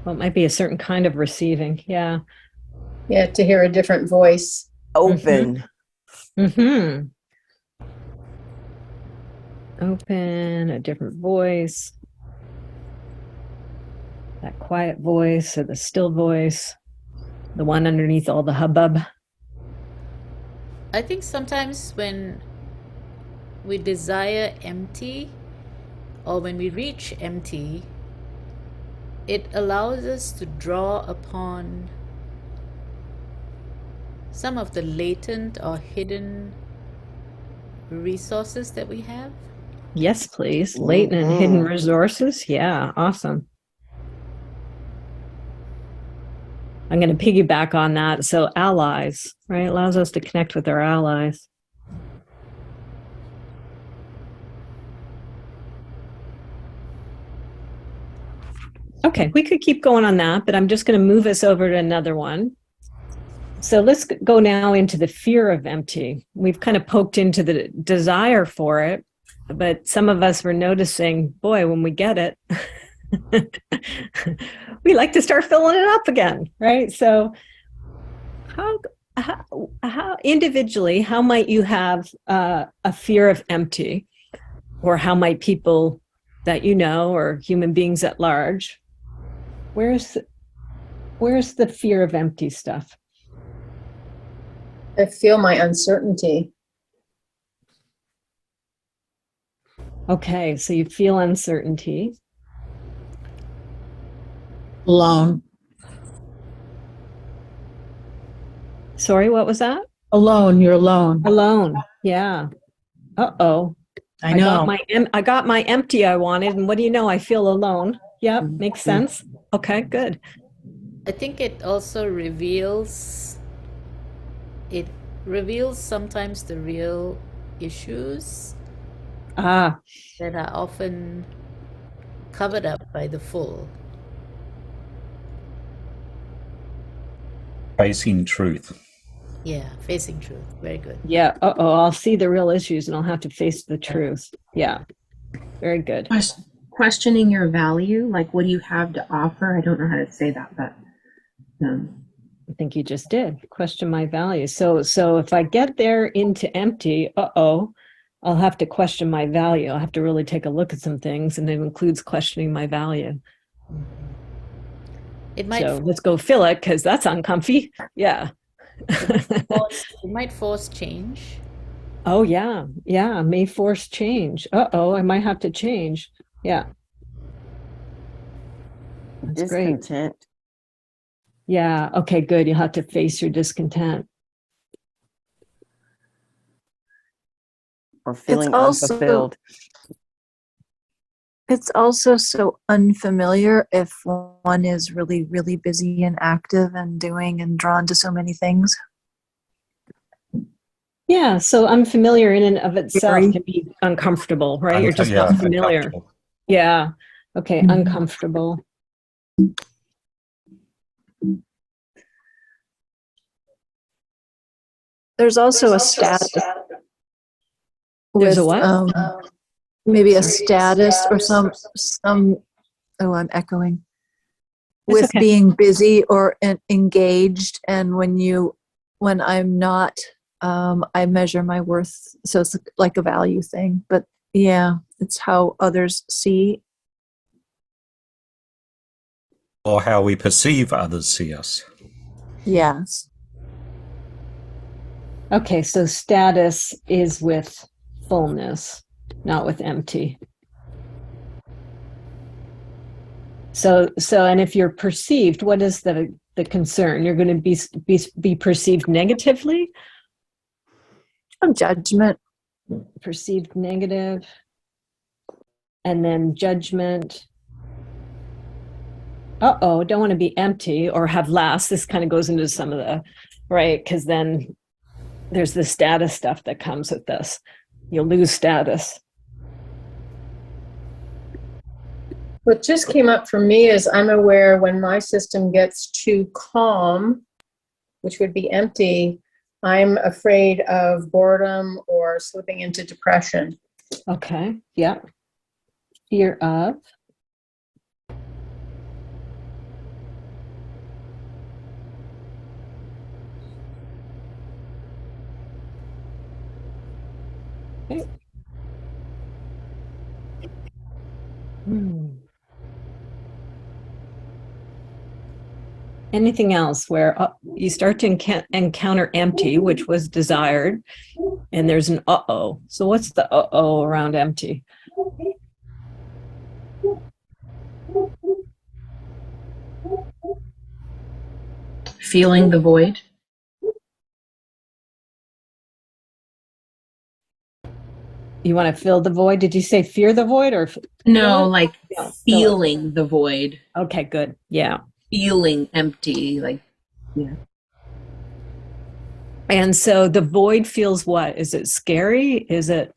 Well, it might be a certain kind of receiving. Yeah. Yeah, to hear a different voice. Open. Mm-hmm. Open, a different voice. That quiet voice or the still voice, the one underneath all the hubbub. I think sometimes when we desire empty or when we reach empty, it allows us to draw upon some of the latent or hidden resources that we have. Yes, please. Latent and hidden resources. Yeah, awesome. I'm going to piggyback on that. So allies, right? Allows us to connect with our allies. Okay, we could keep going on that, but I'm just going to move us over to another one. So let's go now into the fear of empty. We've kind of poked into the desire for it, but some of us were noticing, boy, when we get it, we like to start filling it up again, right? So how individually, how might you have a fear of empty, or how might people that you know or human beings at large, where's the fear of empty stuff? I feel my uncertainty. Okay, so you feel uncertainty. Alone. Sorry, what was that? Alone. You're alone. Alone. Yeah. Uh-oh. I know. I got my empty I wanted, and what do you know? I feel alone. Yep, makes sense. Okay, good. I think it also reveals sometimes the real issues Ah, that are often covered up by the full. Facing truth. Yeah, facing truth. Very good. yeah. Uh-oh, I'll see the real issues and I'll have to face the truth. Yeah. Very good. Questioning your value, like what do you have to offer? I don't know how to say that, but I think you just did. Question my value. So if I get there into empty, uh-oh, I'll have to question my value. I'll have to really take a look at some things, and it includes questioning my value. It might So let's go fill it, because that's uncomfy. Yeah. it might force change. Oh, yeah. Yeah. May force change. Uh-oh, I might have to change. Yeah. That's great. Discontent. Yeah. Okay, good. You'll have to face your discontent. Or feeling also- unfulfilled. It's also so unfamiliar if one is really, really busy and active and doing and drawn to so many things. Yeah. So unfamiliar in and of itself Scary. can be uncomfortable, right? You're just not familiar. uncomfortable. Yeah. Okay. Mhm. Uncomfortable. There's also a status There's a with, what? maybe a status or some, oh, I'm echoing. It's With okay. being busy or engaged, and when I'm not, I measure my worth. So it's like a value thing, but yeah, it's how others see. Or how we perceive others see us. Yes. Okay. So status is with fullness, not with empty. So, and if you're perceived, what is the concern? You're going to be perceived negatively? Judgment. Perceived negative, and then judgment. Uh-oh, don't want to be empty or have less. This kind of goes into some of the, right? Because then there's the status stuff that comes with this. You'll lose status. What just came up for me is I'm aware when my system gets too calm, which would be empty, I'm afraid of boredom or slipping into depression. Okay. Yeah. Fear of. Okay. Anything else where you start to encounter empty, which was desired, and there's an uh-oh. So what's the uh-oh around empty? Feeling the void. You want to fill the void? Did you say fear the void or No, feel it? like No, fill it. feeling the void. Okay, good. Yeah. Feeling empty, like, yeah. And so the void feels what? Is it scary? Is it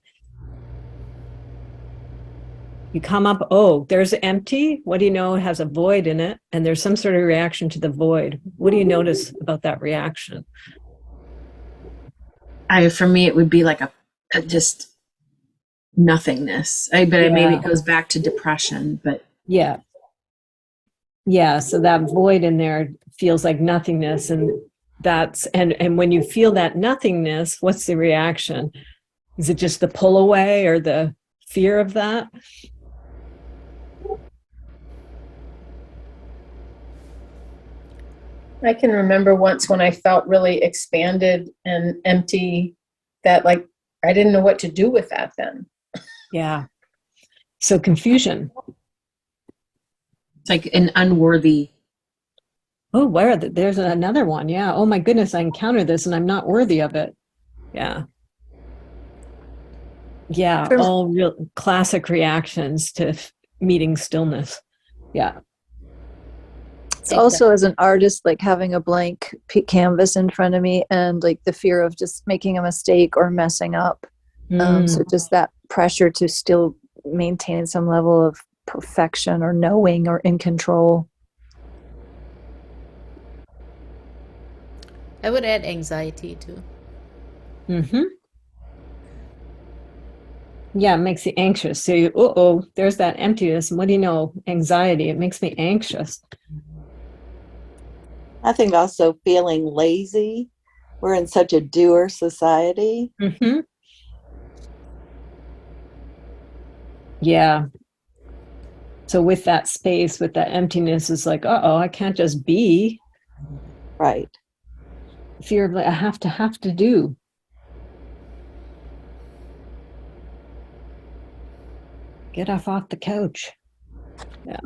you come up, oh, there's empty. What do you know? It has a void in it. And there's some sort of reaction to the void. What do you notice about that reaction? For me, it would be like a just nothingness. But maybe it goes back to depression, but Yeah. Yeah. So that void in there feels like nothingness. And that's, and when you feel that nothingness, what's the reaction? Is it just the pull away or the fear of that? I can remember once when I felt really expanded and empty, that like I didn't know what to do with that then. Yeah. So confusion. it's like an unworthy. Oh, where there's another one. Yeah. Oh my goodness, I encountered this and I'm not worthy of it. Yeah. Yeah. All real classic reactions to meeting stillness. Yeah. It's also as an artist, like having a blank canvas in front of me and like the fear of just making a mistake or messing up. So just that pressure to still maintain some level of perfection or knowing or in control. I would add anxiety too. Mm-hmm. Yeah, it makes you anxious. So you, there's that emptiness. And what do you know? Anxiety. It makes me anxious. I think also feeling lazy. We're in such a doer society. Mm-hmm. Yeah. So with that space, with that emptiness, is like, I can't just be. Right. Fear of like, I have to do. Get off the couch. Yeah.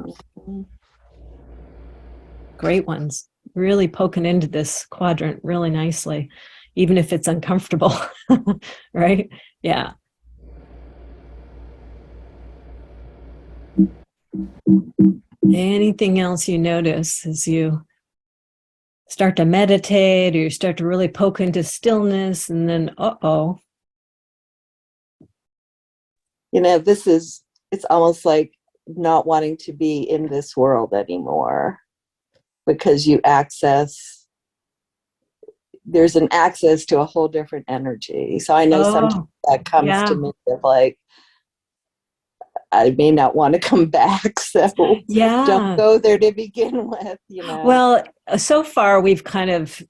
Great ones. Really poking into this quadrant really nicely, even if it's uncomfortable. Right? Yeah. Anything else you notice as you start to meditate or you start to really poke into stillness and then, It's almost like not wanting to be in this world anymore because there's an access to a whole different energy. So I know sometimes that comes to me of like, I may not want to come back. So don't go there to begin with, Well, so far we've kind of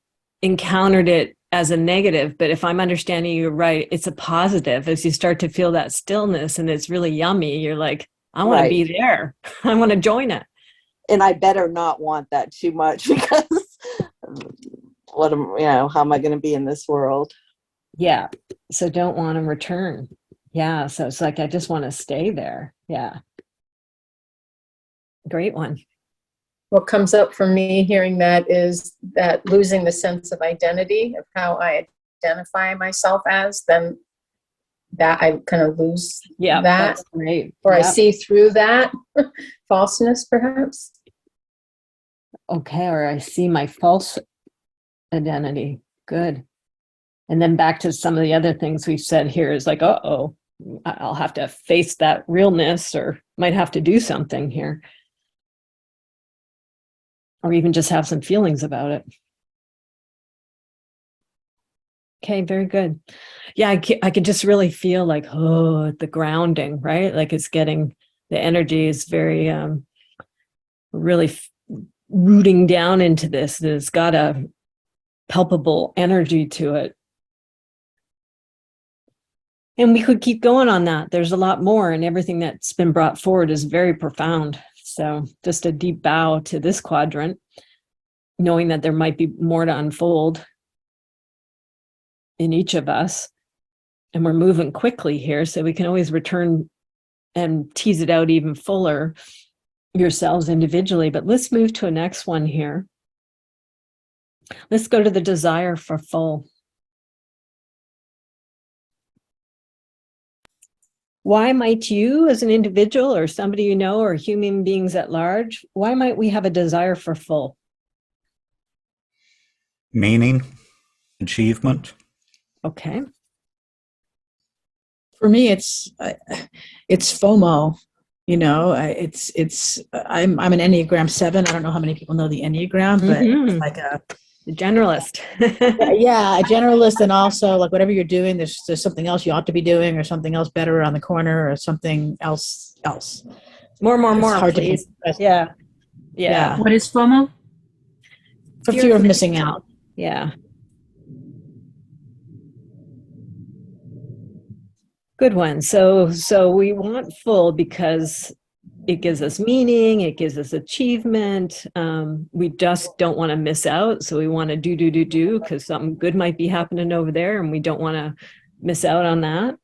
encountered it as a negative, but if I'm understanding you right, it's a positive as you start to feel that stillness and it's really yummy. You're like, I want to be there. I want to join it. And I better not want that too much because how am I going to be in this world? Yeah. So don't want to return. Yeah. So it's like, I just want to stay there. Yeah. Great one. What comes up for me hearing that is that losing the sense of identity of how I identify myself as, then that I kind of lose that. That's great. Or I see through that falseness, perhaps. Okay. Or I see my false identity. Good. And then back to some of the other things we've said here is like, I'll have to face that realness, or might have to do something here, or even just have some feelings about it. Okay, very good. Yeah, I could just really feel like, oh, the grounding, right? Like it's getting, the energy is very, really rooting down into this. It's got a palpable energy to it. And we could keep going on that. There's a lot more, and everything that's been brought forward is very profound. So just a deep bow to this quadrant, knowing that there might be more to unfold in each of us. And we're moving quickly here, so we can always return and tease it out even fuller yourselves individually. But let's move to a next one here. Let's go to the desire for full. Why might you, as an individual or somebody you know, or human beings at large, why might we have a desire for full? Meaning, achievement. Okay. For me, it's FOMO. You know, I'm an Enneagram 7. I don't know how many people know the Enneagram, but it's like a generalist. yeah, a generalist, and also like whatever you're doing, there's something else you ought to be doing, or something else better around the corner, or something else. More, It's hard please. to be. Yeah. What is FOMO? For fear of missing out. Yeah. Good one. So we want full because it gives us meaning, it gives us achievement. We just don't want to miss out. So we want to do because something good might be happening over there, and we don't want to miss out on that.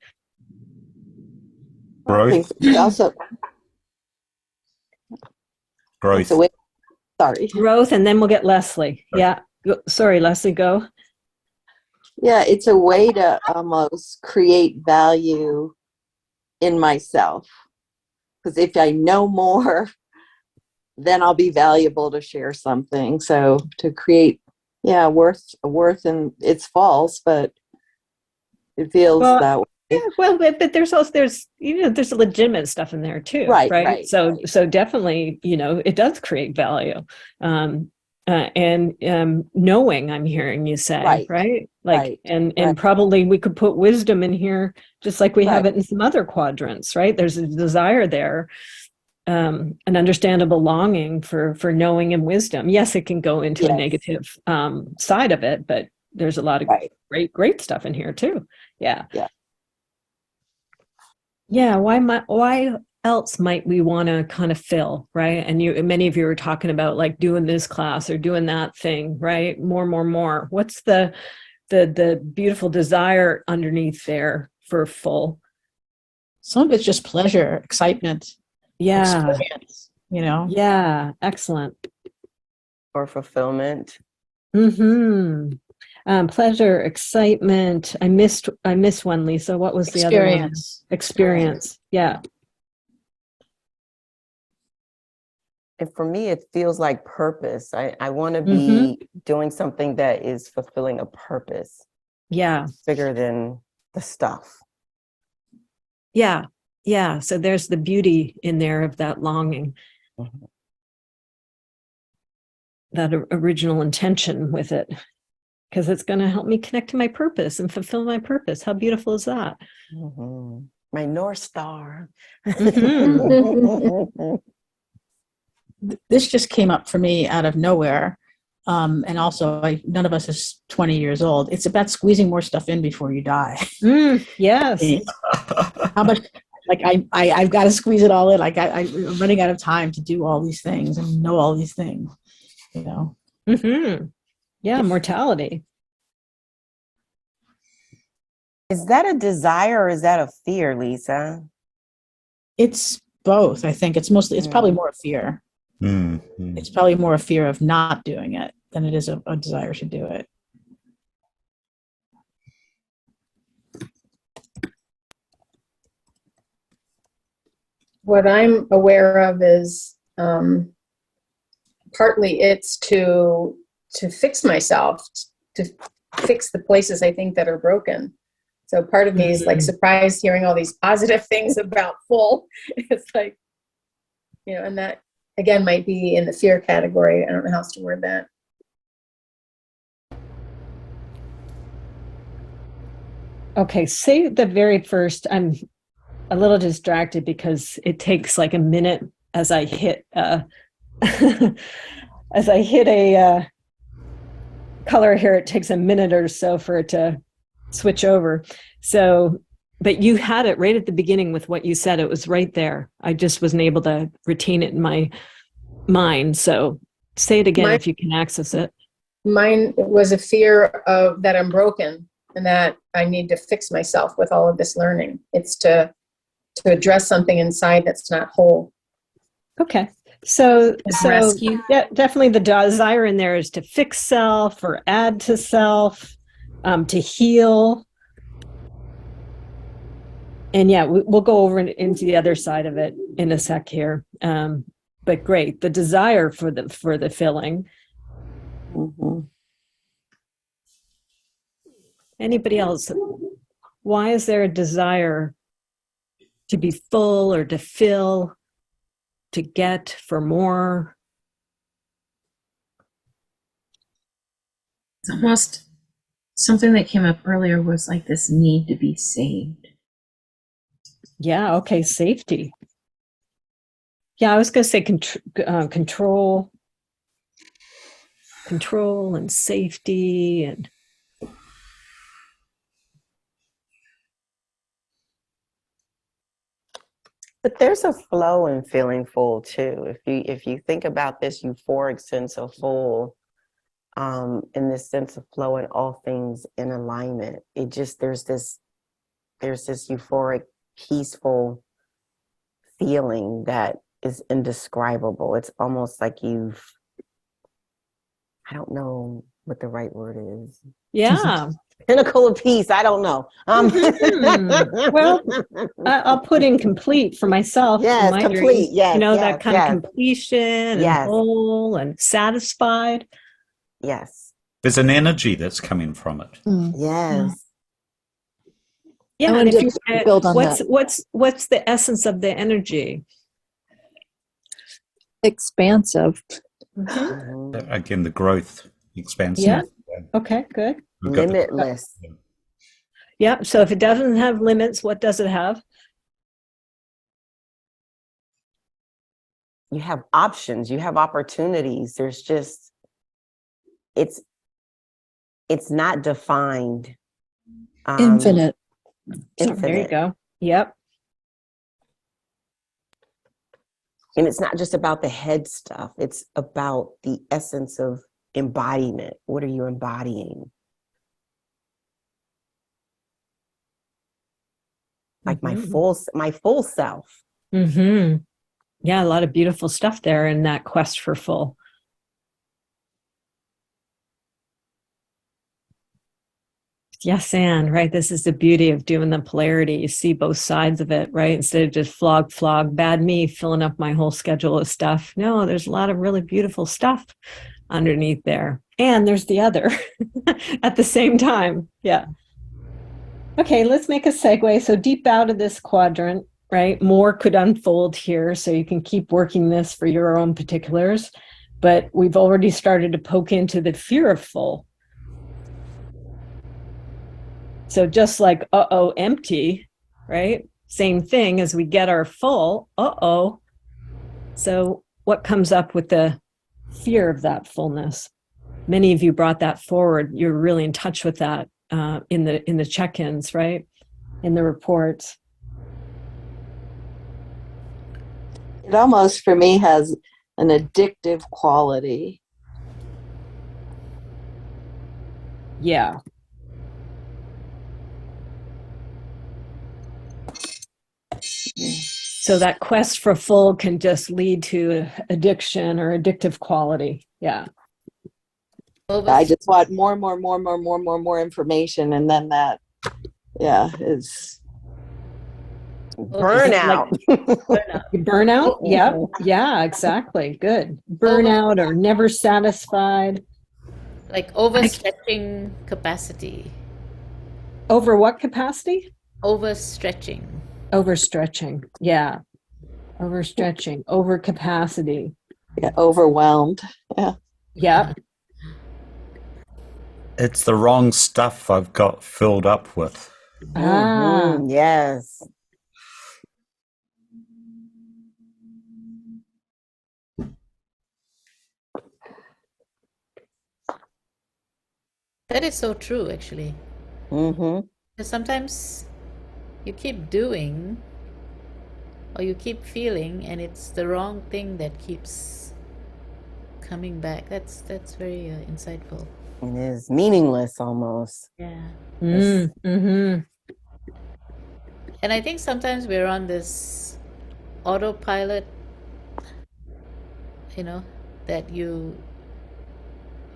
Growth. Also, Growth. Sorry. Growth, and then we'll get Leslie. Yeah. Sorry, Leslie, go. Yeah, it's a way to almost create value in myself. Because if I know more, then I'll be valuable to share something. So to create, worth, and it's false, but it feels that way. Yeah, well, but there's also there's legitimate stuff in there too, right? So definitely, it does create value, and knowing. I'm hearing you say, right? Like, and probably we could put wisdom in here, just like we have it in some other quadrants, right? There's a desire there, an understandable longing for knowing and wisdom. Yes, it can go into a negative side of it, but there's a lot of great stuff in here too. Yeah. Why else might we want to kind of fill, right? And many of you are talking about like doing this class or doing that thing, right? More. What's the beautiful desire underneath there for full? Some of it's just pleasure, excitement, experience, Yeah, excellent. Or fulfillment. Pleasure, excitement. I missed one, Lisa. What was the other one? Experience. Yeah. And for me, it feels like purpose. I want to be doing something that is fulfilling a purpose. Yeah. Bigger than the stuff. Yeah. So there's the beauty in there of that longing. That original intention with it. Because it's going to help me connect to my purpose and fulfill my purpose. How beautiful is that? My North Star. This just came up for me out of nowhere. And also, none of us is 20 years old. It's about squeezing more stuff in before you die. Yes. How much? Like I've got to squeeze it all in. Like I'm running out of time to do all these things and know all these things. Yeah, mortality. Is that a desire or is that a fear, Lisa? It's both. I think it's probably more a fear. It's probably more a fear of not doing it than it is a desire to do it. What I'm aware of is partly it's to fix myself, to fix the places I think that are broken. So part of me is like surprised hearing all these positive things about full. It's like, and that again might be in the fear category. I don't know how else to word that. Okay, say the very first, I'm a little distracted because it takes like a minute as I hit as I hit a color here, it takes a minute or so for it to switch over. So, but you had it right at the beginning with what you said. It was right there. I just wasn't able to retain it in my mind. So say it again if you can access it. Mine was a fear of that I'm broken and that I need to fix myself with all of this learning. It's to address something inside that's not whole. Okay. So rescue. yeah, definitely the desire in there is to fix self or add to self, to heal. And yeah, we'll go over into the other side of it in a sec here. But great, the desire for the filling. Mm-hmm. Anybody else? Why is there a desire to be full or to fill, to get for more? It's almost something that came up earlier was like this need to be saved. Yeah, okay, safety. Yeah, I was going to say control and safety and But there's a flow in feeling full too. If you think about this euphoric sense of full, and this sense of flow and all things in alignment, it just there's this euphoric, peaceful feeling that is indescribable. It's almost like I don't know what the right word is. yeah. Pinnacle of peace. I don't know. Well, I'll put in complete for myself. Yes, my complete. dream. Yes, that kind of completion and Yes. whole and satisfied. Yes. There's an energy that's coming from it. Yes. Yeah, I and wanted if you to build on that. what's the essence of the energy? Expansive. Mhm. Again, the growth, expansion. Yeah. Okay, good. We've got the- Limitless. Yeah. So if it doesn't have limits, what does it have? You have options, you have opportunities. There's just it's not defined. Infinite. Infinite. There you go. Yep. And it's not just about the head stuff. It's about the essence of embodiment. What are you embodying? Like my full self. Mm-hmm. Yeah, a lot of beautiful stuff there in that quest for full. Yes, Anne, right? This is the beauty of doing the polarity. You see both sides of it, right? Instead of just flog, bad me, filling up my whole schedule of stuff. No, there's a lot of really beautiful stuff underneath there. And there's the other at the same time. Yeah. Okay, let's make a segue. So deep out of this quadrant, right? More could unfold here. So you can keep working this for your own particulars. But we've already started to poke into the fear of full. So just like, empty, right? Same thing as we get our full, So what comes up with the fear of that fullness? Many of you brought that forward. You're really in touch with that in the check-ins, right? In the reports. It almost, for me, has an addictive quality. Yeah. So that quest for full can just lead to addiction or addictive quality. Yeah. I just want more information, and then that, is Burnout. Burnout. Yep. Yeah, exactly. Good. Burnout or never satisfied. Like overstretching capacity. Over what capacity? Overstretching. Overstretching. Yeah. Overstretching, over capacity. Yeah, overwhelmed. Yeah. Yeah. It's the wrong stuff I've got filled up with. Ah. Yes. That is so true, actually. Mm-hmm. Because sometimes you keep doing or you keep feeling, and it's the wrong thing that keeps coming back. That's very insightful. It is meaningless almost. Yeah. Mm-hmm. And I think sometimes we're on this autopilot, you know, that you're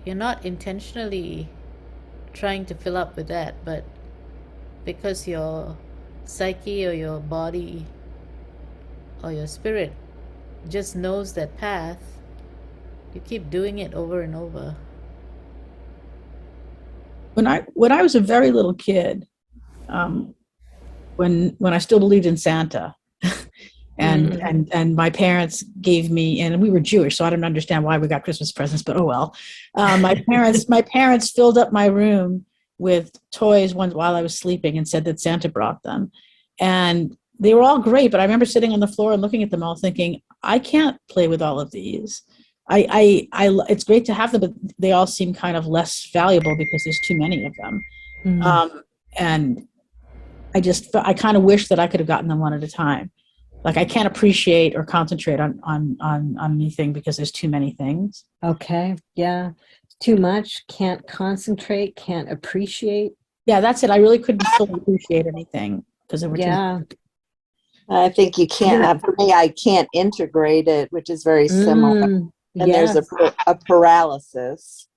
not intentionally trying to fill up with that, but because your psyche or your body or your spirit just knows that path, you keep doing it over and over. When I was a very little kid, when I still believed in Santa, and my parents gave me, and we were Jewish, so I don't understand why we got Christmas presents, but oh well. My parents filled up my room with toys while I was sleeping and said that Santa brought them, and they were all great. But I remember sitting on the floor and looking at them all, thinking, I can't play with all of these. It's great to have them, but they all seem kind of less valuable because there's too many of them. And I kind of wish that I could have gotten them one at a time. Like I can't appreciate or concentrate on anything because there's too many things. Okay. Yeah. Too much. Can't concentrate. Can't appreciate. Yeah, that's it. I really couldn't fully appreciate anything because there were too many. I think you can't, for me, I can't integrate it, which is very similar. And yes. there's a paralysis.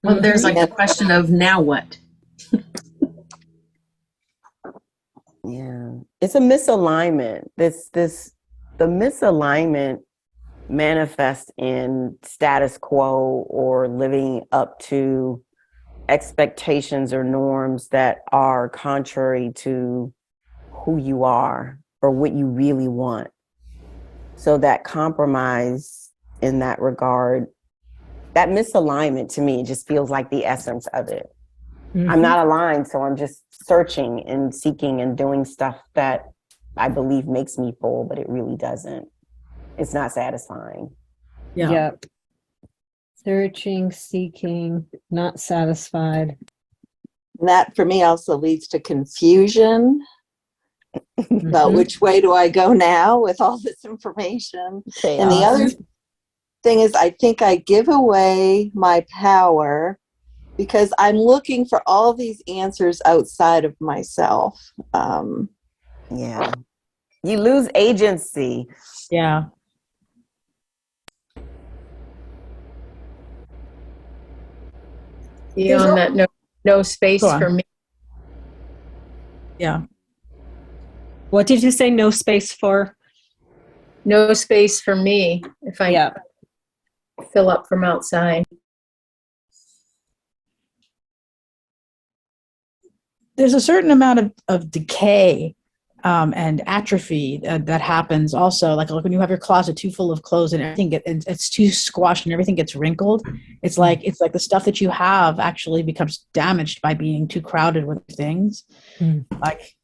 Well, there's like the question of now what? Yeah. It's a misalignment. The misalignment manifests in status quo or living up to expectations or norms that are contrary to who you are or what you really want. So that compromise in that regard, that misalignment to me just feels like the essence of it. I'm not aligned, so I'm just searching and seeking and doing stuff that I believe makes me full, but it really doesn't. It's not satisfying. Yeah. Yep. Searching, seeking, not satisfied. And that for me also leads to confusion about which way do I go now with all this information. Chaos. And the other thing is, I think I give away my power because I'm looking for all these answers outside of myself. Yeah. You lose agency. Yeah. Beyond that, no space for me. Yeah. What did you say? No space for? No space for me if I fill up from outside. There's a certain amount of decay and atrophy that happens also. Like when you have your closet too full of clothes and everything it's too squashed and everything gets wrinkled. It's like the stuff that you have actually becomes damaged by being too crowded with things. Like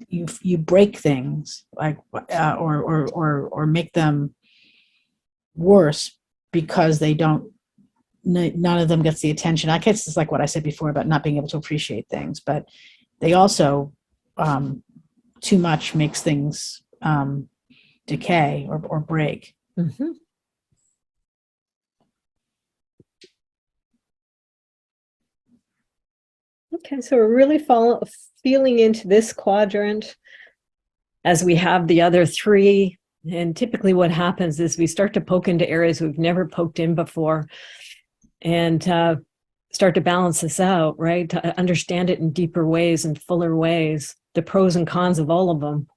you break things like or make them worse because they don't. None of them gets the attention. I guess it's like what I said before about not being able to appreciate things, but they also too much makes things decay or break. Okay, so we're really feeling into this quadrant as we have the other three. And typically what happens is we start to poke into areas we've never poked in before and start to balance this out, right? To understand it in deeper ways and fuller ways, the pros and cons of all of them.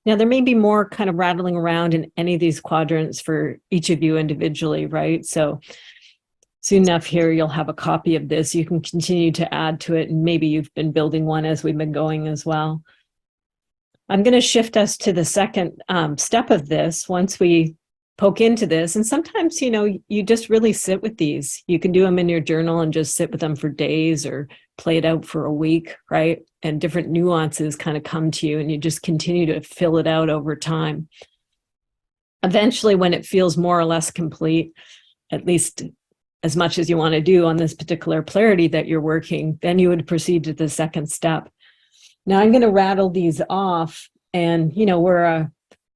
Now, there may be more kind of rattling around in any of these quadrants for each of you individually, right? So soon enough here, you'll have a copy of this. You can continue to add to it, and maybe you've been building one as we've been going as well. I'm going to shift us to the second step of this once we poke into this. And sometimes, you just really sit with these. You can do them in your journal and just sit with them for days or play it out for a week, right? And different nuances kind of come to you, and you just continue to fill it out over time. Eventually, when it feels more or less complete, at least as much as you want to do on this particular polarity that you're working, then you would proceed to the second step. Now I'm going to rattle these off, and we're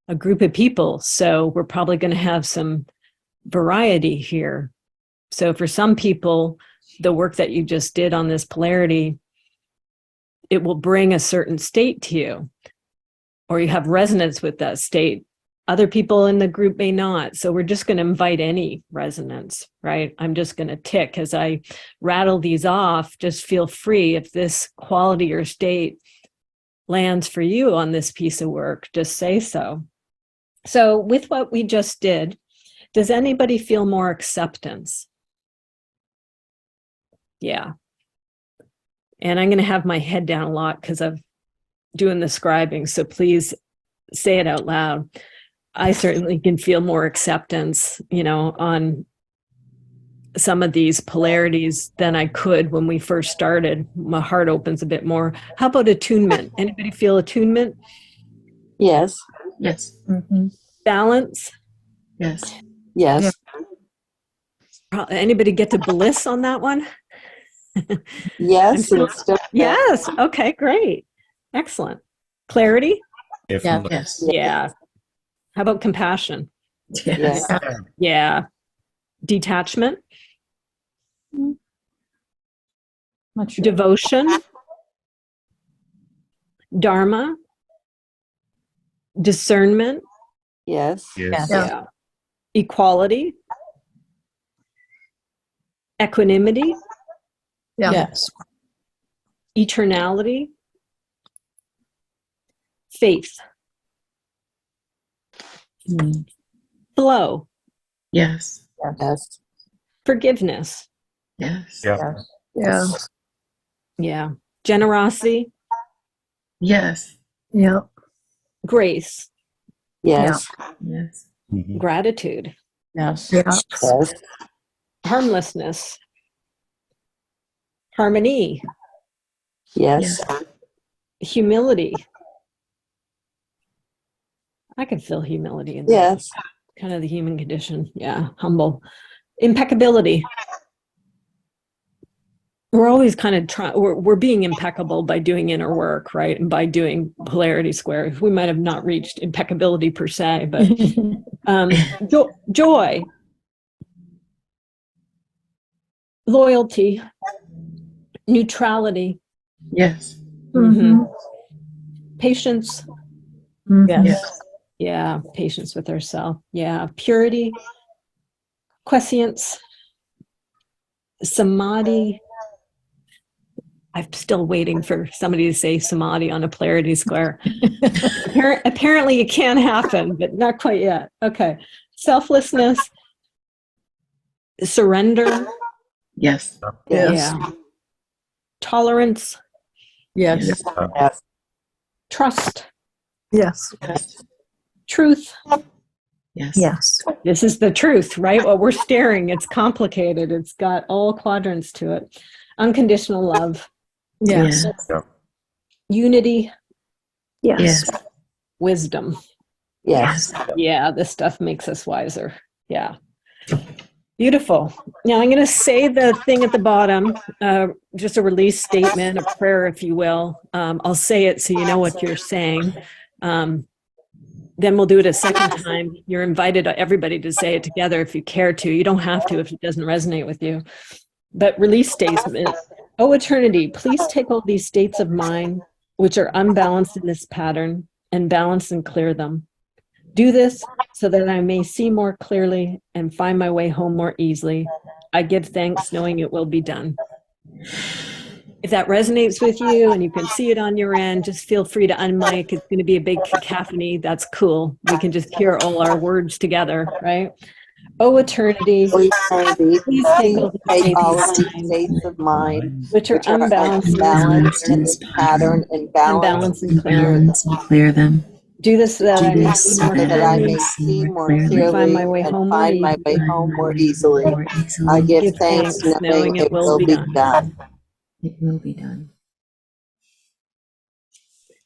a group of people, so we're probably going to have some variety here. So for some people, the work that you just did on this polarity, it will bring a certain state to you, or you have resonance with that state. Other people in the group may not. So we're just going to invite any resonance, right? I'm just going to tick as I rattle these off. Just feel free if this quality or state lands for you on this piece of work, just say so. So with what we just did, does anybody feel more acceptance? Yeah. And I'm going to have my head down a lot because I'm doing the scribing. So please say it out loud. I certainly can feel more acceptance, on some of these polarities than I could when we first started. My heart opens a bit more. How about attunement? Anybody feel attunement? Yes. Yes. Mm-hmm. Balance? Yes. Yes. Anybody get to bliss on that one? Yes. It's still, Yes. Okay, great. Excellent. Clarity? Definitely. Yes. Yeah. How about compassion? Yes. yes. Yeah. Detachment? Not sure. Devotion? Dharma? Discernment? Yes. Yes. Yeah. Equality? Equanimity? Yeah. Yes. Eternality? Faith? Mm. Flow? Yes. Yes. Forgiveness? Yes. Yeah. Yeah. Yeah. Generosity? Yes. Yeah. Grace? Yes. Yes. Mhm. Gratitude? Yes. Yeah. Yes. Harmlessness? Harmony? Yes. Humility? I can feel humility in that. Yes. Kind of the human condition. Yeah. Humble. Impeccability. We're always kind of trying, we're being impeccable by doing inner work, right? And by doing polarity square. We might have not reached impeccability per se, but joy, loyalty, neutrality, Yes. Mm-hmm. patience. Mm-hmm. Yes. Yeah, patience with ourselves. Yeah, purity, quiescence, samadhi. I'm still waiting for somebody to say samadhi on a polarity square. Apparently it can happen, but not quite yet. Okay. Selflessness, surrender. Yes. Yes. Yeah. Tolerance, Yes. Yes. trust, Yes. Yes. truth. Yes. Yes. This is the truth, right? What we're staring, it's complicated. It's got all quadrants to it. Unconditional love, Yes. Yes. unity, Yes. Yes. wisdom. Yes. Yeah, this stuff makes us wiser. Yeah. Beautiful. Now I'm going to say the thing at the bottom, just a release statement, a prayer, if you will. I'll say it so you know what you're saying. Then we'll do it a second time. You're invited, everybody, to say it together if you care to. You don't have to if it doesn't resonate with you. But release statement. Oh, eternity, please take all these states of mind, which are unbalanced in this pattern, and balance and clear them. Do this so that I may see more clearly and find my way home more easily. I give thanks knowing it will be done. If that resonates with you and you can see it on your end, just feel free to unmic. It's going to be a big cacophony. That's cool. We can just hear all our words together, right? O eternity, O eternity, please take all the take states all of of these mind states of mind which are which are unbalanced in this unbalanced in pattern, this pattern and balance unbalance and and clear clear them. them. Clear them. Do this so that I Do may this see so more So that that I I may clearly may see see more more and clearly find clearly my way and home more find my way easily. home more and easily. more I easily. give Give thanks thanks, knowing knowing it it will will be be done. done. It will be done.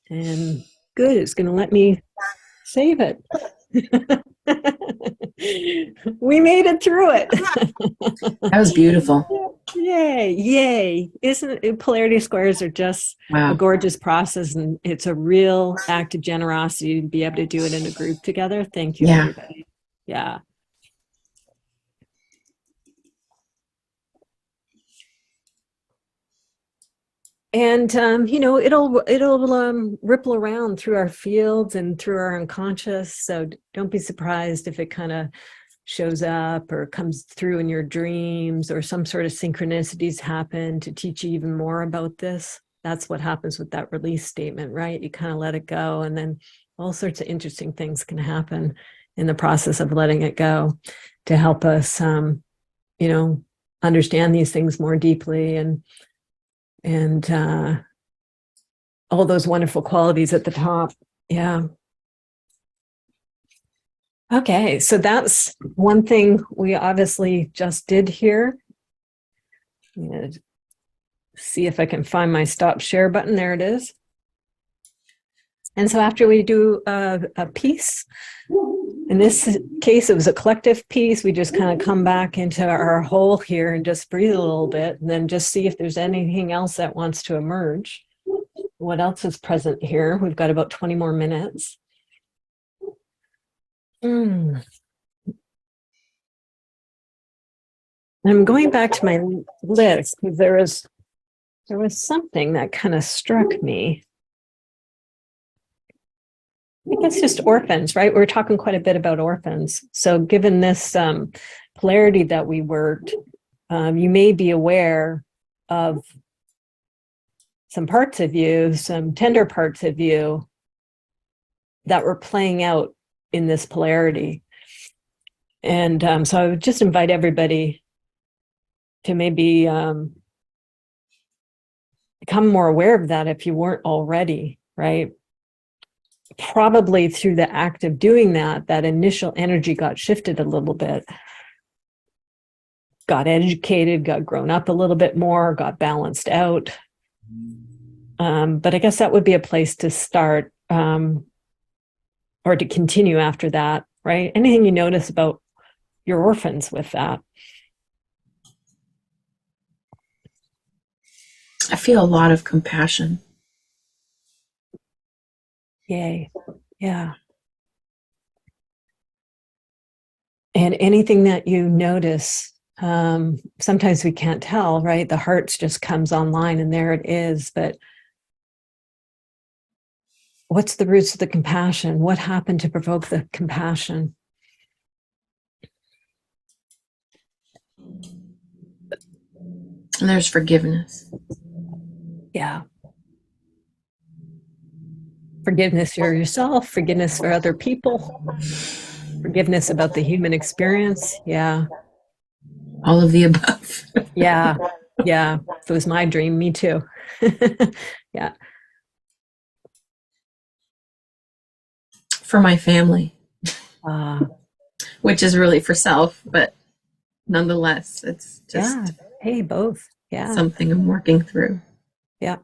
And good, it's going to let me save it. We made it through it. That was beautiful. Yay, yay. Isn't it, polarity squares are just a Wow. gorgeous process, and it's a real act of generosity to be able to do it in a group together. Thank you, Yeah. everybody. Yeah. And it'll ripple around through our fields and through our unconscious. So don't be surprised if it kind of shows up or comes through in your dreams, or some sort of synchronicities happen to teach you even more about this. That's what happens with that release statement, right? You kind of let it go, and then all sorts of interesting things can happen in the process of letting it go to help us, understand these things more deeply, and all those wonderful qualities at the top. Yeah. Okay, so that's one thing we obviously just did here. I'm gonna see if I can find my stop share button. There it is. And so after we do a piece, in this case, it was a collective piece. We just kind of come back into our hole here and just breathe a little bit, and then just see if there's anything else that wants to emerge. What else is present here? We've got about 20 more minutes. I'm going back to my list because there was something that kind of struck me. I think it's just orphans, right? We're talking quite a bit about orphans. So given this polarity that we worked, you may be aware of some parts of you, some tender parts of you that were playing out in this polarity. And so I would just invite everybody to maybe become more aware of that if you weren't already, right? Probably through the act of doing that, that initial energy got shifted a little bit, got educated, got grown up a little bit more, got balanced out. But I guess that would be a place to start, or to continue after that, right? Anything you notice about your orphans with that? I feel a lot of compassion. Yay. Yeah. And anything that you notice, sometimes we can't tell, right? The hearts just comes online and there it is. But what's the roots of the compassion? What happened to provoke the compassion? And there's forgiveness. Yeah. Forgiveness for yourself, forgiveness for other people, forgiveness about the human experience. Yeah. All of the above. Yeah. Yeah. If it was my dream, me too. Yeah. For my family, Uh, which is really for self, but nonetheless, it's just yeah. Hey, both. Yeah. something I'm working through. Yeah.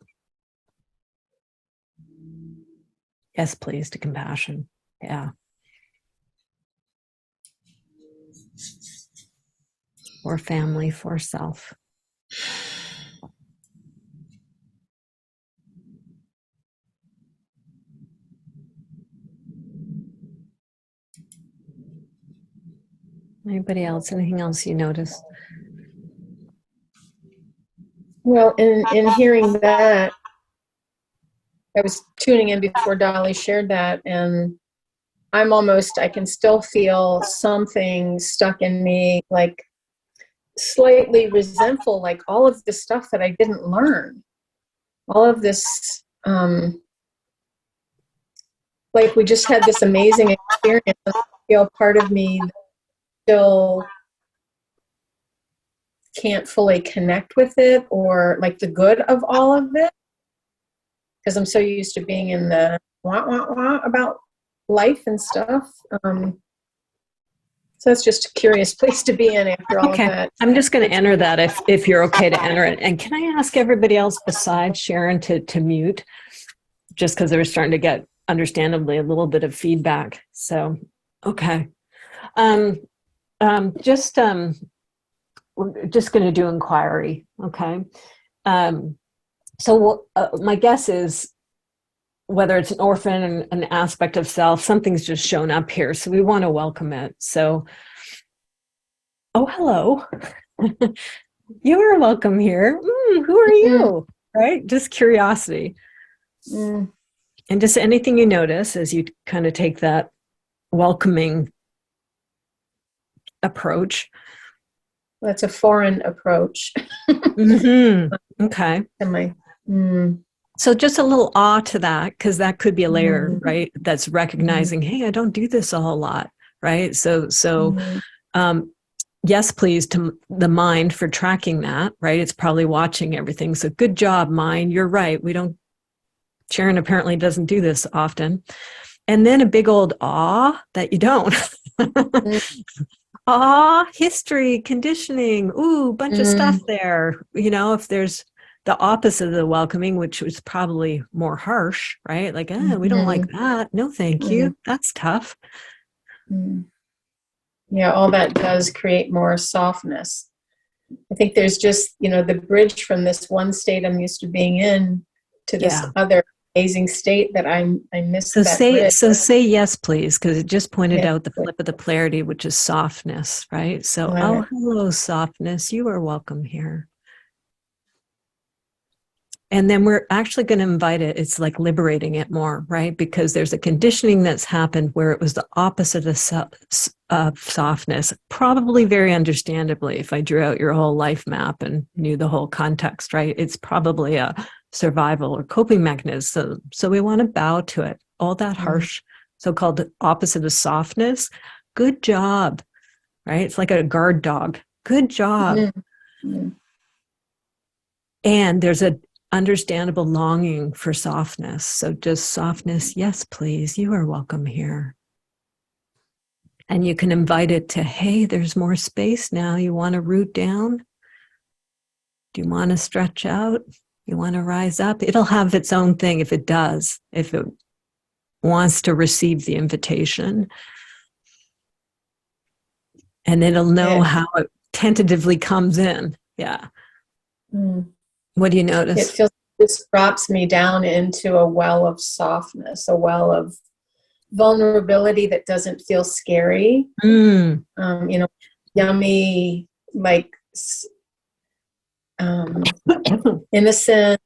Yes, please, to compassion. Yeah. For family, for self. Anybody else? Anything else you notice? Well, in hearing that, I was tuning in before Dolly shared that, and I can still feel something stuck in me, like slightly resentful, like all of this stuff that I didn't learn, all of this, like we just had this amazing experience. And I feel part of me still can't fully connect with it, or like the good of all of it, because I'm so used to being in the wah wah wah about life and stuff. So it's just a curious place to be in after all of Okay, that. I'm just going to enter that if you're okay to enter it. And can I ask everybody else besides Sharon to mute, just because they're starting to get, understandably, a little bit of feedback. So, okay. We're just going to do inquiry, okay? So my guess is, whether it's an orphan, an aspect of self, something's just shown up here. So we want to welcome it. So, oh, hello. You are welcome here. Who are you? Right? Just curiosity. And just anything you notice as you kind of take that welcoming approach. That's a foreign approach. Okay. Am I? So just a little awe to that, because that could be a layer, right? That's recognizing, hey, I don't do this a whole lot, right? So yes, please, to the mind for tracking that, right? It's probably watching everything. So good job, mind. You're right. Sharon apparently doesn't do this often. And then a big old awe that you don't. Awe, history, conditioning, bunch of stuff there. If there's the opposite of the welcoming, which was probably more harsh, right? Like, we don't like that. No, thank you. That's tough. Yeah, all that does create more softness. I think there's just, the bridge from this one state I'm used to being in to this other amazing state that I miss. So say yes, please, because it just pointed out the flip of the polarity, which is softness, right? So, hello, softness. You are welcome here. And then we're actually going to invite it. It's like liberating it more, right? Because there's a conditioning that's happened where it was the opposite of softness, probably very understandably, if I drew out your whole life map and knew the whole context, right? It's probably a survival or coping mechanism. So we want to bow to it. All that harsh, so-called opposite of softness. Good job, right? It's like a guard dog. Good job. And there's a understandable longing for softness. So just softness, yes, please, you are welcome here. And you can invite it to, hey, there's more space now. You want to root down? Do you want to stretch out? You want to rise up? It'll have its own thing if it does, if it wants to receive the invitation. And it'll know how it tentatively comes in. Yeah. What do you notice? It feels this drops me down into a well of softness, a well of vulnerability that doesn't feel scary. Yummy, like innocent.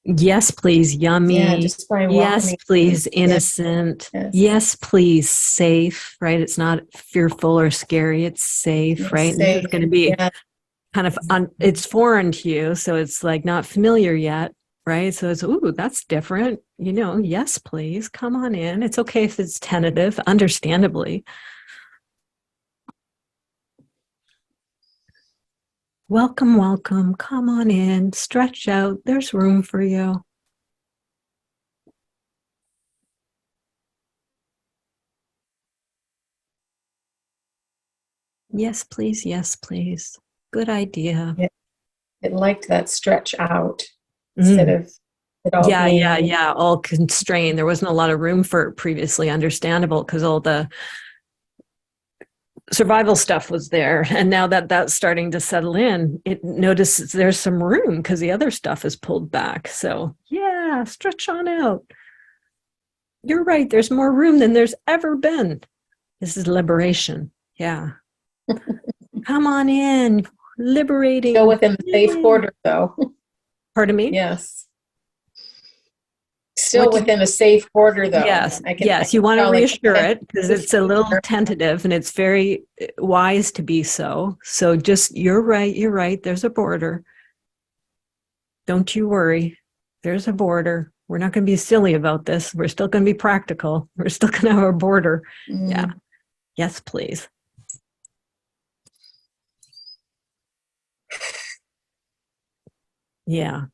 Yes, please, yummy. Yeah, just by yes, please, innocent. Yes, please, safe, right? It's not fearful or scary. It's safe, right? Safe. It's going to be kind of, it's foreign to you. So it's like not familiar yet, right? So it's, that's different. Yes, please, come on in. It's okay if it's tentative, understandably. Welcome, welcome. Come on in. Stretch out. There's room for you. Yes, please. Yes, please. Good idea. It liked that stretch out instead of it all being... all constrained. There wasn't a lot of room for it previously, understandable, because all the survival stuff was there, and now that that's starting to settle in, it notices there's some room because the other stuff is pulled back. So stretch on out. You're right, there's more room than there's ever been. This is liberation. Come on in. Liberating. Still within the safe border, though. Pardon me? Yes. Still within a safe border, though. Yes, you want to reassure it because it's a little tentative, and it's very wise to be so. So just, you're right, there's a border. Don't you worry. There's a border. We're not going to be silly about this. We're still going to be practical. We're still going to have our border. Yeah. Yes, please. Yeah.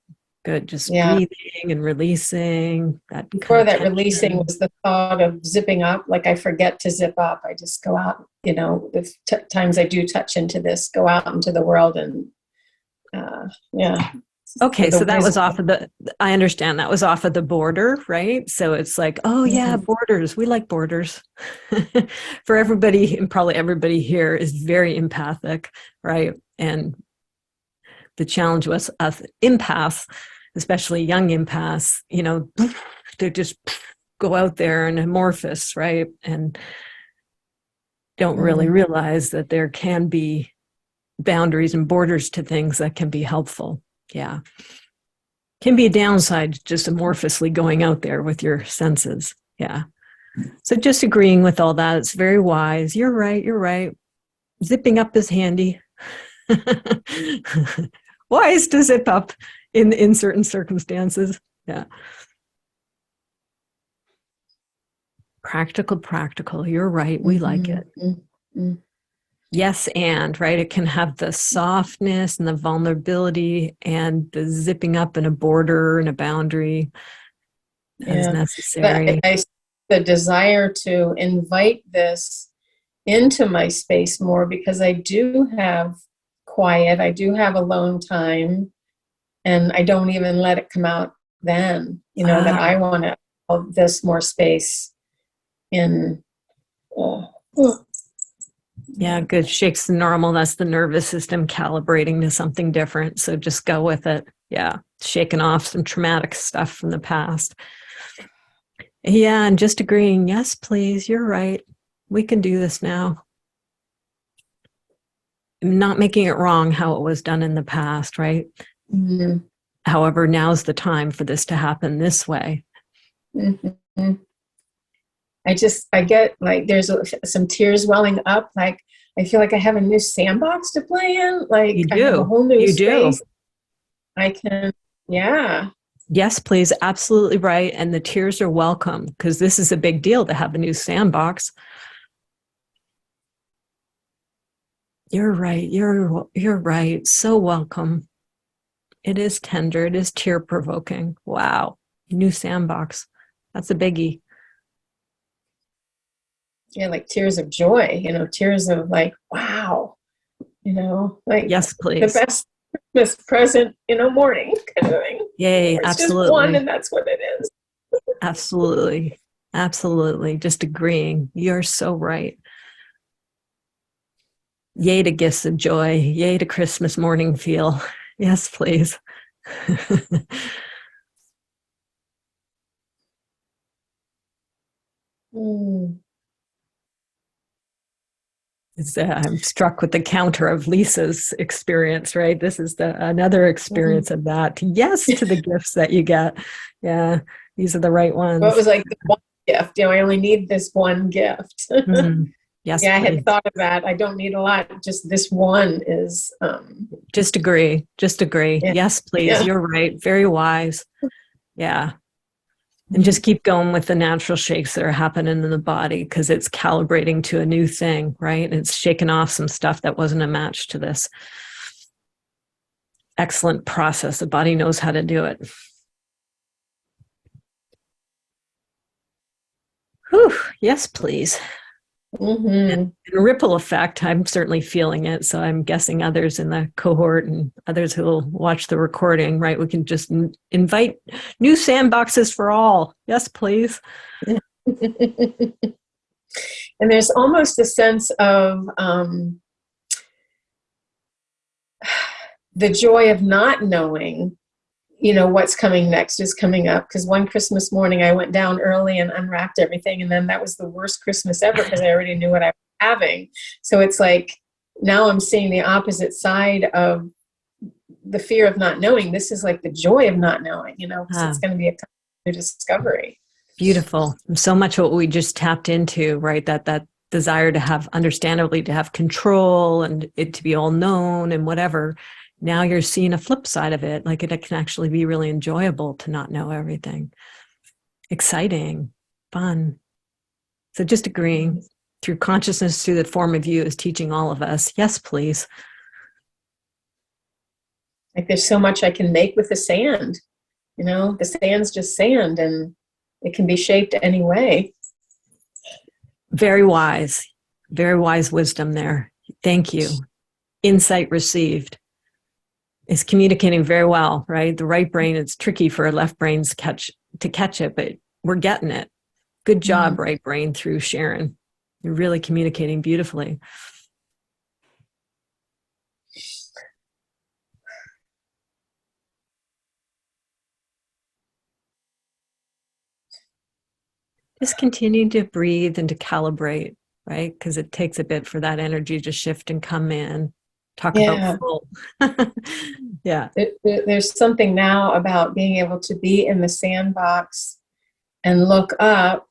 Good. Just breathing and releasing. That Before kind of that releasing was the thought of zipping up. Like I forget to zip up. I just go out, you know, the times I do touch into this, go out into the world and yeah. Okay, so that was off of I understand that was off of the border, right? So it's like, oh yeah, borders. We like borders. For everybody, and probably everybody here is very empathic, right? And the challenge was us empaths, especially young empaths, you know, they just go out there and amorphous, right? And don't really realize that there can be boundaries and borders to things that can be helpful. Yeah. Can be a downside just amorphously going out there with your senses. Yeah. So just agreeing with all that. It's very wise. You're right. You're right. Zipping up is handy. Wise to zip up in certain circumstances. Yeah. Practical. You're right. We like it. Yes, and right, it can have the softness and the vulnerability and the zipping up and a border and a boundary as necessary. But the desire to invite this into my space more, because I do have quiet, I do have alone time, and I don't even let it come out then, you know, that I want to have this more space in. Yeah, good. Shakes the normal. That's the nervous system calibrating to something different. So just go with it. Yeah. Shaking off some traumatic stuff from the past. Yeah. And just agreeing, yes, please. You're right. We can do this now. Not making it wrong how it was done in the past, right? However, now's the time for this to happen this way. I get like there's some tears welling up. Like I feel like I have a new sandbox to play in. Like You I have do. a whole new You space. do. I can, yeah. Yes, please. Absolutely right. And the tears are welcome because this is a big deal to have a new sandbox. You're right. You're right. So welcome. It is tender. It is tear provoking. Wow. New sandbox. That's a biggie. Yeah, like tears of joy, you know, tears of like, wow, you know, like Yes, please. the best Christmas present in a morning kind of thing. Yay, It's absolutely. just one and that's what it is. Absolutely. Absolutely. Just agreeing. You're so right. Yay to gifts of joy. Yay to Christmas morning feel. Yes, please. I'm struck with the counter of Lisa's experience, right? This is another experience of that. Yes to the gifts that you get. Yeah, these are the right ones. Well, it was like the one gift, you know, I only need this one gift. Yes, yeah, I please. had thought of that. I don't need a lot. Just this one is. Just agree. Just agree. Yeah. Yes, please. Yeah. You're right. Very wise. Yeah. And just keep going with the natural shakes that are happening in the body because it's calibrating to a new thing, right? And it's shaking off some stuff that wasn't a match to this. Excellent process. The body knows how to do it. Whew. Yes, please. And ripple effect, I'm certainly feeling it. So I'm guessing others in the cohort and others who will watch the recording, right? We can just invite new sandboxes for all. Yes, please. And there's almost a sense of the joy of not knowing, you know, what's coming next is coming up. Because one Christmas morning I went down early and unwrapped everything. And then that was the worst Christmas ever because I already knew what I was having. So it's like, now I'm seeing the opposite side of the fear of not knowing. This is like the joy of not knowing, you know, because it's going to be a time of discovery. Beautiful. So much what we just tapped into, right? That desire to have, understandably, to have control and it to be all known and whatever. now you're seeing a flip side of it. Like it can actually be really enjoyable to not know everything. Exciting, fun. So just agreeing through consciousness, through the form of you, is teaching all of us. Yes, please. Like there's so much I can make with the sand. You know, the sand's just sand and it can be shaped any way. Very wise wisdom there. Thank you. Insight received. Is communicating very well, right? The right brain, it's tricky for a left brain's to catch it, but we're getting it. Good job, right brain, through Sharon. You're really communicating beautifully. Just continue to breathe and to calibrate, right? Because it takes a bit for that energy to shift and come in. Talk about full. Yeah. There's something now about being able to be in the sandbox and look up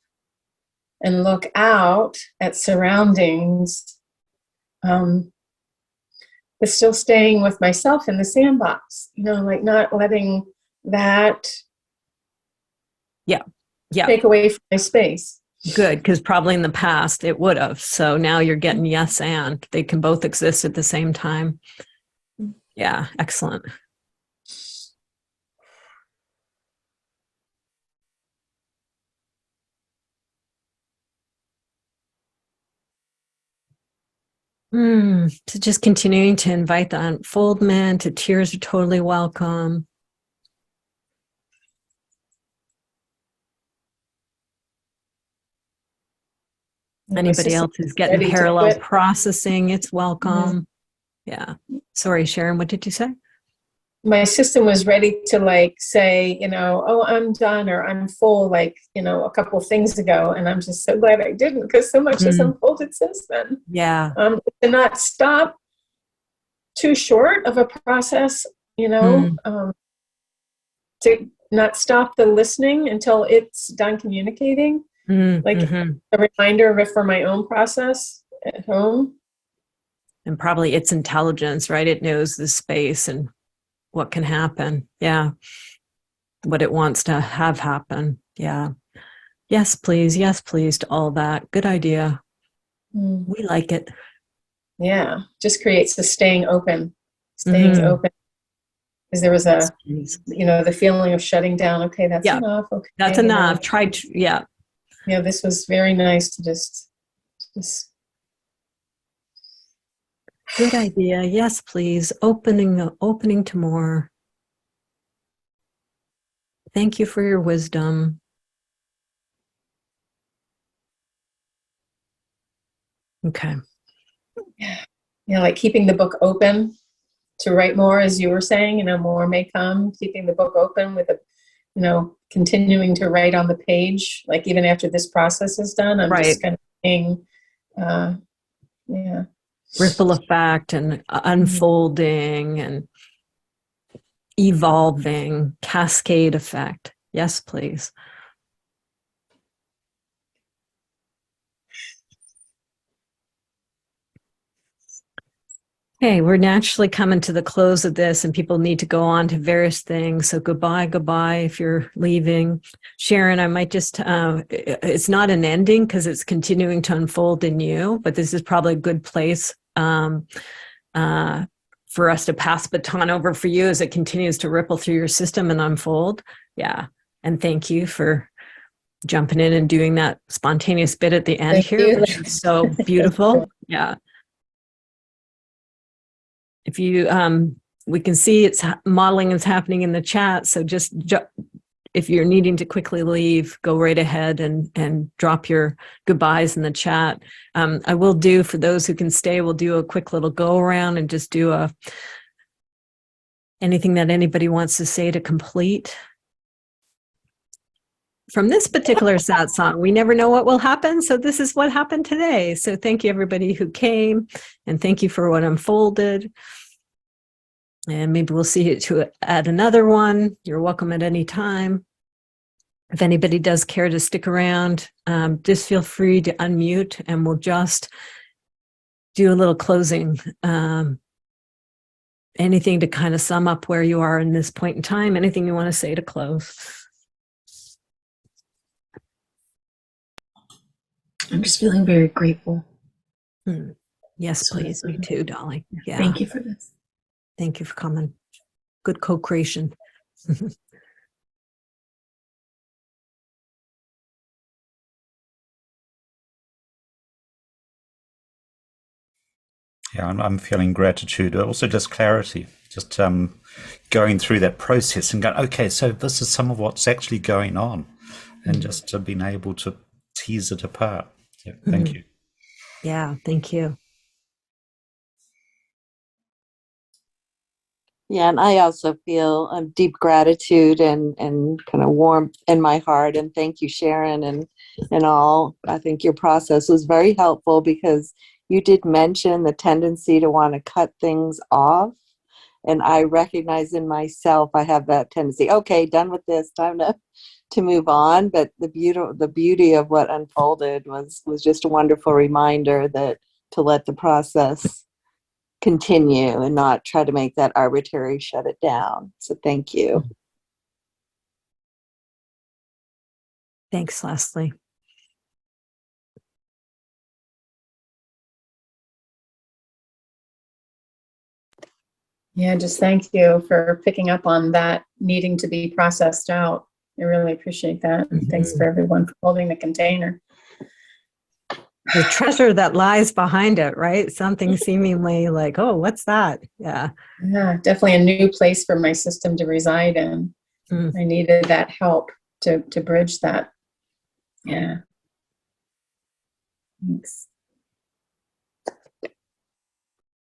and look out at surroundings, but still staying with myself in the sandbox, you know, like not letting that take away from my space. Good, because probably in the past it would have. So now you're getting yes and. They can both exist at the same time. Yeah, excellent. So just continuing to invite the unfoldment, to tears are totally welcome. Anybody else who's getting parallel processing, it's welcome. Yeah. Sorry, Sharon, what did you say? My system was ready to like say, you know, oh, I'm done or I'm full, like, you know, a couple of things ago. And I'm just so glad I didn't, because so much has unfolded since then. Yeah. To not stop too short of a process, you know, to not stop the listening until it's done communicating. Like a reminder for my own process at home. And probably its intelligence, right? It knows the space and what can happen. Yeah. What it wants to have happen. Yeah. Yes, please. Yes, please to all that. Good idea. We like it. Yeah. Just creates the staying open. Open. Because there was a, you know, the feeling of shutting down. Okay, that's enough. Okay. That's enough. Try to, Yeah, this was very nice to just good idea. Yes, please. Opening to more. Thank you for your wisdom. Okay. Yeah, like keeping the book open to write more, as you were saying, you know, more may come, keeping the book open with a, you know, continuing to write on the page, like even after this process is done, I'm just kind of saying, ripple effect and unfolding and evolving, cascade effect. Yes, please. Okay, we're naturally coming to the close of this and people need to go on to various things. So goodbye if you're leaving. Sharon, I might just, it's not an ending because it's continuing to unfold in you, but this is probably a good place for us to pass baton over for you as it continues to ripple through your system and unfold. Yeah, and thank you for jumping in and doing that spontaneous bit at the end here, which is so beautiful. Yeah. If you, we can see it's modeling is happening in the chat. So just if you're needing to quickly leave, go right ahead and drop your goodbyes in the chat. I will do, for those who can stay, we'll do a quick little go around and just do anything that anybody wants to say to complete. From this particular satsang, we never know what will happen. So this is what happened today. So thank you everybody who came and thank you for what unfolded. And maybe we'll see it at another one. You're welcome at any time. If anybody does care to stick around, just feel free to unmute and we'll just do a little closing anything to kind of sum up where you are in this point in time? Anything you want to say to close? I'm just feeling very grateful. Yes, So please. Me too, Dolly. Yeah. Thank you for this. Thank you for coming. Good co-creation. Yeah, I'm feeling gratitude, also just clarity, just going through that process and going, okay, so this is some of what's actually going on, and just being able to tease it apart. Yeah, thank you. Yeah, thank you. Yeah, and I also feel deep gratitude and kind of warmth in my heart. And thank you, Sharon, and all. I think your process was very helpful because you did mention the tendency to want to cut things off. And I recognize in myself I have that tendency. Okay, done with this, time to move on. But the beauty of what unfolded was just a wonderful reminder that to let the process continue and not try to make that arbitrary shut it down. So thank you. Thanks, Leslie. Yeah, just thank you for picking up on that needing to be processed out. I really appreciate that. And thanks for everyone for holding the container. The treasure that lies behind it, right? Something seemingly like, oh, what's that? Yeah. Yeah, definitely a new place for my system to reside in. I needed that help to bridge that. Yeah. Thanks.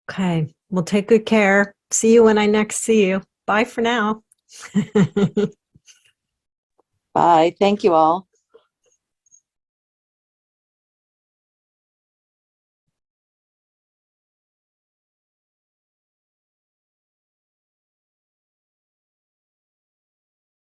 Okay. Well, take good care. See you when I next see you. Bye for now. Bye. Thank you all.